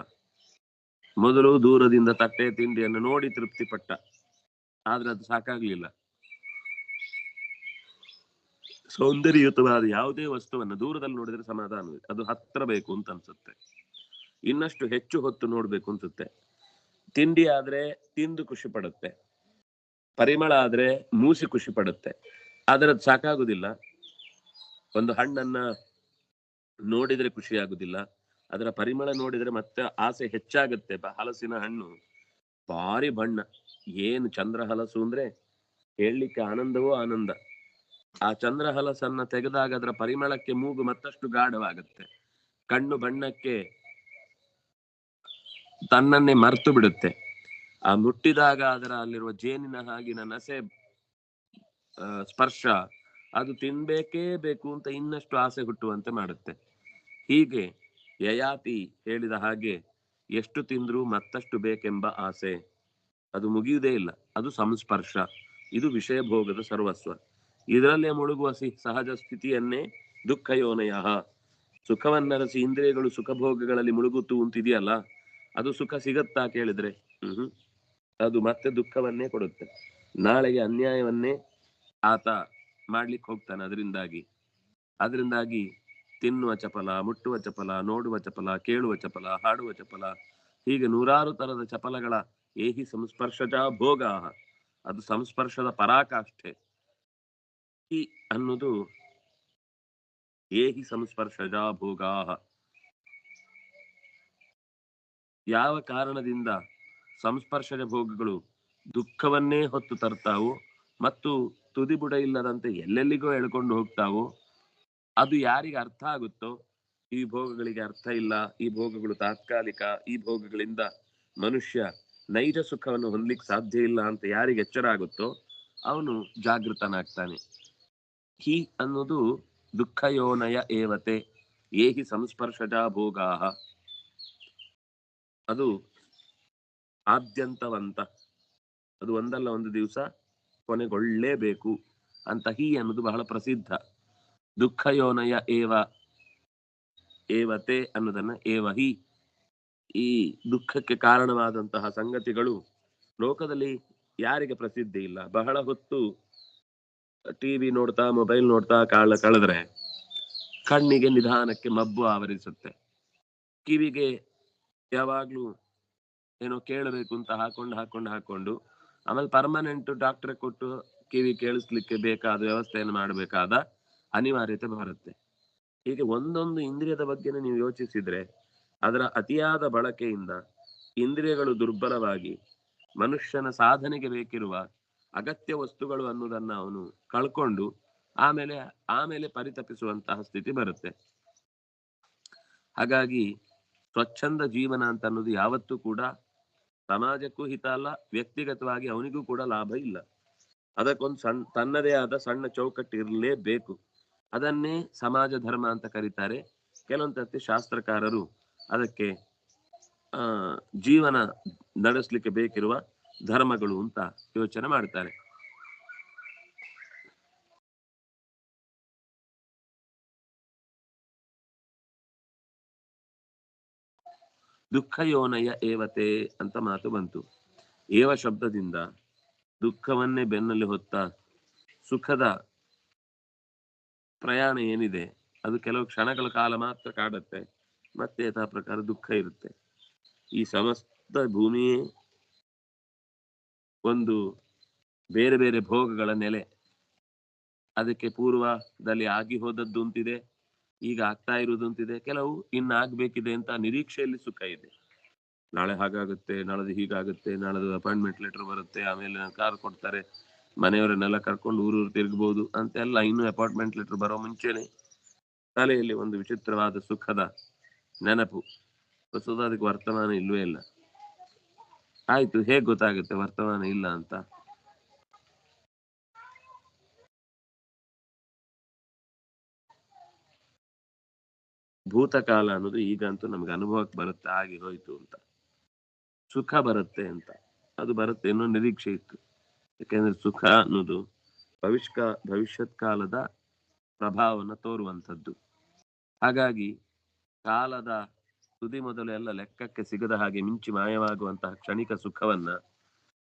ಮೊದಲು ದೂರದಿಂದ ತಟ್ಟೆ ತಿಂಡಿಯನ್ನು ನೋಡಿ ತೃಪ್ತಿ ಪಟ್ಟ, ಆದ್ರೆ ಅದು ಸಾಕಾಗ್ಲಿಲ್ಲ. ಸೌಂದರ್ಯಯುತವಾದ ಯಾವುದೇ ವಸ್ತುವನ್ನು ದೂರದಲ್ಲಿ ನೋಡಿದ್ರೆ ಸಮಾಧಾನ, ಅದು ಹತ್ರ ಬೇಕು ಅಂತ ಅನ್ಸುತ್ತೆ, ಇನ್ನಷ್ಟು ಹೆಚ್ಚು ಹೊತ್ತು ನೋಡ್ಬೇಕು ಅನ್ಸುತ್ತೆ. ತಿಂಡಿ ಆದ್ರೆ ತಿಂದು ಖುಷಿ ಪಡುತ್ತೆ, ಪರಿಮಳ ಆದ್ರೆ ಮೂಸಿ ಖುಷಿ ಪಡುತ್ತೆ, ಆದ್ರೆ ಅದು ಸಾಕಾಗುದಿಲ್ಲ. ಒಂದು ಹಣ್ಣನ್ನ ನೋಡಿದ್ರೆ ಖುಷಿ ಆಗುದಿಲ್ಲ, ಅದರ ಪರಿಮಳ ನೋಡಿದ್ರೆ ಮತ್ತೆ ಆಸೆ ಹೆಚ್ಚಾಗುತ್ತೆ. ಹಲಸಿನ ಹಣ್ಣು ಭಾರಿ ಬಣ್ಣ, ಏನು ಚಂದ್ರ ಹಲಸು ಅಂದ್ರೆ ಹೇಳಲಿಕ್ಕೆ ಆನಂದವೋ ಆನಂದ. ಆ ಚಂದ್ರ ಹಲಸನ್ನ ತೆಗೆದಾಗ ಅದರ ಪರಿಮಳಕ್ಕೆ ಮೂಗು ಮತ್ತಷ್ಟು ಗಾಢವಾಗುತ್ತೆ, ಕಣ್ಣು ಬಣ್ಣಕ್ಕೆ ತನ್ನನ್ನೇ ಮರೆತು ಬಿಡುತ್ತೆ. ಆ ಮುಟ್ಟಿದಾಗ ಅದರ ಅಲ್ಲಿರುವ ಜೇನಿನ ಹಾಗಿನ ನಸೆ ಸ್ಪರ್ಶ ಅದು ತಿನ್ಬೇಕೇ ಬೇಕು ಅಂತ ಇನ್ನಷ್ಟು ಆಸೆ ಹುಟ್ಟುವಂತೆ ಮಾಡುತ್ತೆ. ಹೀಗೆ ಯಯಾತಿ ಹೇಳಿದ ಹಾಗೆ ಎಷ್ಟು ತಿಂದ್ರೂ ಮತ್ತಷ್ಟು ಬೇಕೆಂಬ ಆಸೆ ಅದು ಮುಗಿಯುವುದೇ ಇಲ್ಲ, ಅದು ಸಂಸ್ಪರ್ಶ. ಇದು ವಿಷಯ ಭೋಗದ ಸರ್ವಸ್ವ. ಇದರಲ್ಲೇ ಮುಳುಗುವ ಸಹಜ ಸ್ಥಿತಿಯನ್ನೇ ದುಃಖ ಯೋನಯ. ಸುಖವನ್ನರಸಿ ಇಂದ್ರಿಯಗಳು ಸುಖ ಭೋಗಗಳಲ್ಲಿ ಮುಳುಗುತ್ತು ಅಂತಿದೆಯಲ್ಲ, ಅದು ಸುಖ ಸಿಗತ್ತಾ ಕೇಳಿದ್ರೆ ಅದು ಮತ್ತೆ ದುಃಖವನ್ನೇ ಕೊಡುತ್ತೆ. ನಾಳೆಗೆ ಅನ್ಯಾಯವನ್ನೇ ಆತ ಮಾಡ್ಲಿಕ್ಕೆ ಹೋಗ್ತಾನೆ. ಅದರಿಂದಾಗಿ ತಿನ್ನುವ ಚಪಲ, ಮುಟ್ಟುವ ಚಪಲ, ನೋಡುವ ಚಪಲ, ಕೇಳುವ ಚಪಲ, ಹಾಡುವ ಚಪಲ, ಹೀಗೆ ನೂರಾರು ತರದ ಚಪಲಗಳ ಏಹಿ ಸಂಸ್ಪರ್ಶಜ ಭೋಗ, ಅದು ಸಂಸ್ಪರ್ಶದ ಪರಾಕಾಷ್ಠೆ. ಈ ಅನ್ನೋದು ಏಹಿ ಸಂಸ್ಪರ್ಶಜ ಭೋಗ. ಯಾವ ಕಾರಣದಿಂದ ಸಂಸ್ಪರ್ಶಜ ಭೋಗಗಳು ದುಃಖವನ್ನೇ ಹೊತ್ತು ತರ್ತಾವೋ ಮತ್ತು ತುದಿಬುಡ ಇಲ್ಲದಂತೆ ಎಲ್ಲೆಲ್ಲಿಗೋ ಎಳ್ಕೊಂಡು ಹೋಗ್ತಾವೋ, ಅದು ಯಾರಿಗೆ ಅರ್ಥ ಆಗುತ್ತೋ ಈ ಭೋಗಗಳಿಗೆ ಅರ್ಥ ಇಲ್ಲ, ಈ ಭೋಗಗಳು ತಾತ್ಕಾಲಿಕ, ಈ ಭೋಗಗಳಿಂದ ಮನುಷ್ಯ ನೈಜ ಸುಖವನ್ನು ಹೊಂದಲಿಕ್ಕೆ ಸಾಧ್ಯ ಇಲ್ಲ ಅಂತ ಯಾರಿಗೆ ಎಚ್ಚರ ಆಗುತ್ತೋ ಅವನು ಜಾಗೃತನಾಗ್ತಾನೆ. ಹಿ ಅನ್ನೋದು ದುಃಖ ಯೋನಯ ಏವತೆ ಏಹಿ ಸಂಸ್ಪರ್ಶಜ ಭೋಗಾ. ಅದು ಆದ್ಯಂತವಂತ, ಅದು ಒಂದಲ್ಲ ಒಂದು ದಿವಸ ಕೊನೆಗೊಳ್ಳಲೇಬೇಕು ಅಂತ ಹಿ ಅನ್ನೋದು ಬಹಳ ಪ್ರಸಿದ್ಧ. ದುಃಖ ಯೋನಯ ಏವತೆ ಅನ್ನೋದನ್ನ ಏವಹಿ, ಈ ದುಃಖಕ್ಕೆ ಕಾರಣವಾದಂತಹ ಸಂಗತಿಗಳು ಲೋಕದಲ್ಲಿ ಯಾರಿಗೆ ಪ್ರಸಿದ್ಧಿ ಇಲ್ಲ. ಬಹಳ ಹೊತ್ತು ಟಿವಿ ನೋಡ್ತಾ ಮೊಬೈಲ್ ನೋಡ್ತಾ ಕಳೆದ್ರೆ ಕಣ್ಣಿಗೆ ನಿಧಾನಕ್ಕೆ ಮಬ್ಬು ಆವರಿಸುತ್ತೆ, ಕಿವಿಗೆ ಯಾವಾಗ್ಲೂ ಏನೋ ಕೇಳಬೇಕು ಅಂತ ಹಾಕೊಂಡು ಆಮೇಲೆ ಪರ್ಮನೆಂಟ್ ಡಾಕ್ಟರ್ ಕೊಟ್ಟು ಕಿವಿ ಕೇಳಿಸ್ಲಿಕ್ಕೆ ಬೇಕಾದ ವ್ಯವಸ್ಥೆಯನ್ನು ಮಾಡಬೇಕಾದ ಅನಿವಾರ್ಯತೆ ಬರುತ್ತೆ. ಹೀಗೆ ಒಂದೊಂದು ಇಂದ್ರಿಯದ ಬಗ್ಗೆ ನೀವು ಯೋಚಿಸಿದ್ರೆ ಅದರ ಅತಿಯಾದ ಬಳಕೆಯಿಂದ ಇಂದ್ರಿಯಗಳು ದುರ್ಬಲವಾಗಿ ಮನುಷ್ಯನ ಸಾಧನೆಗೆ ಬೇಕಿರುವ ಅಗತ್ಯ ವಸ್ತುಗಳು ಅನ್ನೋದನ್ನ ಅವನು ಕಳ್ಕೊಂಡು ಆಮೇಲೆ ಪರಿತಪಿಸುವಂತಹ ಸ್ಥಿತಿ ಬರುತ್ತೆ. ಹಾಗಾಗಿ ಸ್ವಚ್ಛಂದ ಜೀವನ ಅಂತ ಅನ್ನೋದು ಯಾವತ್ತೂ ಕೂಡ ಸಮಾಜಕ್ಕೂ ಹಿತ ಅಲ್ಲ, ವ್ಯಕ್ತಿಗತವಾಗಿ ಅವನಿಗೂ ಕೂಡ ಲಾಭ ಇಲ್ಲ. ಅದಕ್ಕೊಂದು ತನ್ನದೇ ಆದ ಸಣ್ಣ ಚೌಕಟ್ಟು ಇರಲೇಬೇಕು. ಅದನ್ನೇ ಸಮಾಜ ಧರ್ಮ ಅಂತ ಕರೀತಾರೆ. ಕೆಲವೊಂದು ಶಾಸ್ತ್ರಕಾರರು ಅದಕ್ಕೆ ಜೀವನ ನಡೆಸಲಿಕ್ಕೆ ಬೇಕಿರುವ ಧರ್ಮಗಳು ಅಂತ ಯೋಚನೆ ಮಾಡ್ತಾರೆ. ದುಃಖ ಯೋನಯ ಏವತೆ ಅಂತ ಮಾತು ಬಂತು. ಏವ ಶಬ್ದದಿಂದ ದುಃಖವನ್ನೇ ಬೆನ್ನಲ್ಲಿ ಹೊತ್ತ ಸುಖದ ಪ್ರಯಾಣ ಏನಿದೆ ಅದು ಕೆಲವು ಕ್ಷಣಗಳ ಕಾಲ ಮಾತ್ರ ಕಾಡುತ್ತೆ, ಮತ್ತೆ ಯಥಾ ಪ್ರಕಾರ ದುಃಖ ಇರುತ್ತೆ. ಈ ಸಮಸ್ತ ಭೂಮಿಯೇ ಒಂದು ಬೇರೆ ಬೇರೆ ಭೋಗಗಳ ನೆಲೆ. ಅದಕ್ಕೆ ಪೂರ್ವದಲ್ಲಿ ಆಗಿ ಹೋದದ್ದು ಅಂತಿದೆ, ಈಗ ಆಗ್ತಾ ಇರುವುದು ಅಂತಿದೆ, ಕೆಲವು ಇನ್ನಾಗಬೇಕಿದೆ ಅಂತ ನಿರೀಕ್ಷೆಯಲ್ಲಿ ಸುಖ ಇದೆ. ನಾಳೆ ಹಾಗಾಗುತ್ತೆ, ನಾಳದು ಹೀಗಾಗುತ್ತೆ, ನಾಳದು ಅಪಾಯಿಂಟ್ಮೆಂಟ್ ಲೆಟರ್ ಬರುತ್ತೆ, ಆಮೇಲೆ ಕಾರ್ ಕೊಡ್ತಾರೆ, ಮನೆಯವರನ್ನೆಲ್ಲ ಕರ್ಕೊಂಡು ಊರೂರು ತಿರುಗಬಹುದು ಅಂತೆಲ್ಲ. ಇನ್ನು ಅಪಾಯಿಂಟ್ಮೆಂಟ್ ಲೆಟರ್ ಬರೋ ಮುಂಚೆನೆ ತಲೆಯಲ್ಲಿ ಒಂದು ವಿಚಿತ್ರವಾದ ಸುಖದ ನೆನಪು. ಹೊಸದ ಅದಕ್ಕೆ ವರ್ತಮಾನ ಇಲ್ವೇ ಇಲ್ಲ. ಆಯ್ತು, ಹೇಗ್ ಗೊತ್ತಾಗುತ್ತೆ ವರ್ತಮಾನ ಇಲ್ಲ ಅಂತ? ಭೂತಕಾಲ ಅನ್ನೋದು ಈಗಂತೂ ನಮ್ಗೆ ಅನುಭವಕ್ಕೆ ಬರುತ್ತೆ, ಆಗಿ ಹೋಯ್ತು ಅಂತ. ಸುಖ ಬರುತ್ತೆ ಅಂತ, ಅದು ಬರುತ್ತೆ ಅನ್ನೋ ನಿರೀಕ್ಷೆ ಇತ್ತು. ಯಾಕೆಂದ್ರೆ ಸುಖ ಅನ್ನೋದು ಭವಿಷ್ಯತ್ ಕಾಲದ ಪ್ರಭಾವವನ್ನು ತೋರುವಂಥದ್ದು. ಹಾಗಾಗಿ ಕಾಲದ ತುದಿ ಮೊದಲು ಎಲ್ಲ ಲೆಕ್ಕಕ್ಕೆ ಸಿಗದ ಹಾಗೆ ಮಿಂಚಿ ಮಾಯವಾಗುವಂತಹ ಕ್ಷಣಿಕ ಸುಖವನ್ನ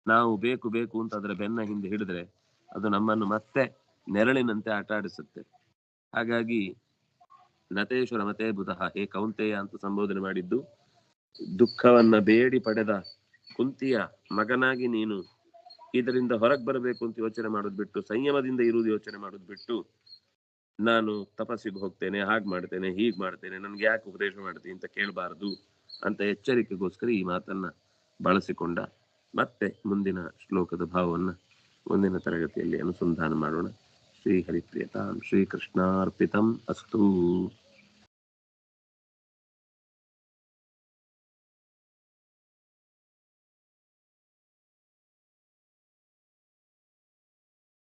ನಾವು ಬೇಕು ಬೇಕು ಅಂತ ಅದರ ಬೆನ್ನ ಹಿಂದೆ ಹಿಡಿದ್ರೆ ಅದು ನಮ್ಮನ್ನು ಮತ್ತೆ ನೆರಳಿನಂತೆ ಆಟ ಆಡಿಸುತ್ತೆ. ಹಾಗಾಗಿ ನತೇಶ್ವರ ಮತೇ ಬುಧಃ, ಹೇ ಕೌಂತೆಯ ಅಂತ ಸಂಬೋಧನೆ ಮಾಡಿದ್ದು. ದುಃಖವನ್ನ ಬೇಡಿ ಪಡೆದ ಕುಂತಿಯ ಮಗನಾಗಿ ನೀನು ಇದರಿಂದ ಹೊರಗೆ ಬರಬೇಕು ಅಂತ ಯೋಚನೆ ಮಾಡೋದು ಬಿಟ್ಟು, ಸಂಯಮದಿಂದ ಇರುವುದು ಯೋಚನೆ ಮಾಡೋದು ಬಿಟ್ಟು, ನಾನು ತಪಸ್ಸಿಗೆ ಹೋಗ್ತೇನೆ, ಹಾಗೆ ಮಾಡ್ತೇನೆ, ಹೀಗೆ ಮಾಡ್ತೇನೆ, ನನ್ಗೆ ಯಾಕೆ ಉಪದೇಶ ಮಾಡ್ತೀನಿ ಅಂತ ಕೇಳಬಾರದು ಅಂತ ಎಚ್ಚರಿಕೆಗೋಸ್ಕರ ಈ ಮಾತನ್ನ ಬಳಸಿಕೊಂಡ. ಮತ್ತೆ ಮುಂದಿನ ಶ್ಲೋಕದ ಭಾವವನ್ನು ಮುಂದಿನ ತರಗತಿಯಲ್ಲಿ ಅನುಸಂಧಾನ ಮಾಡೋಣ. ಶ್ರೀ ಹರಿಪ್ರಿಯತಾಂ ಶ್ರೀಕೃಷ್ಣಾರ್ಪಿತಂ ಅಸ್ತೂ.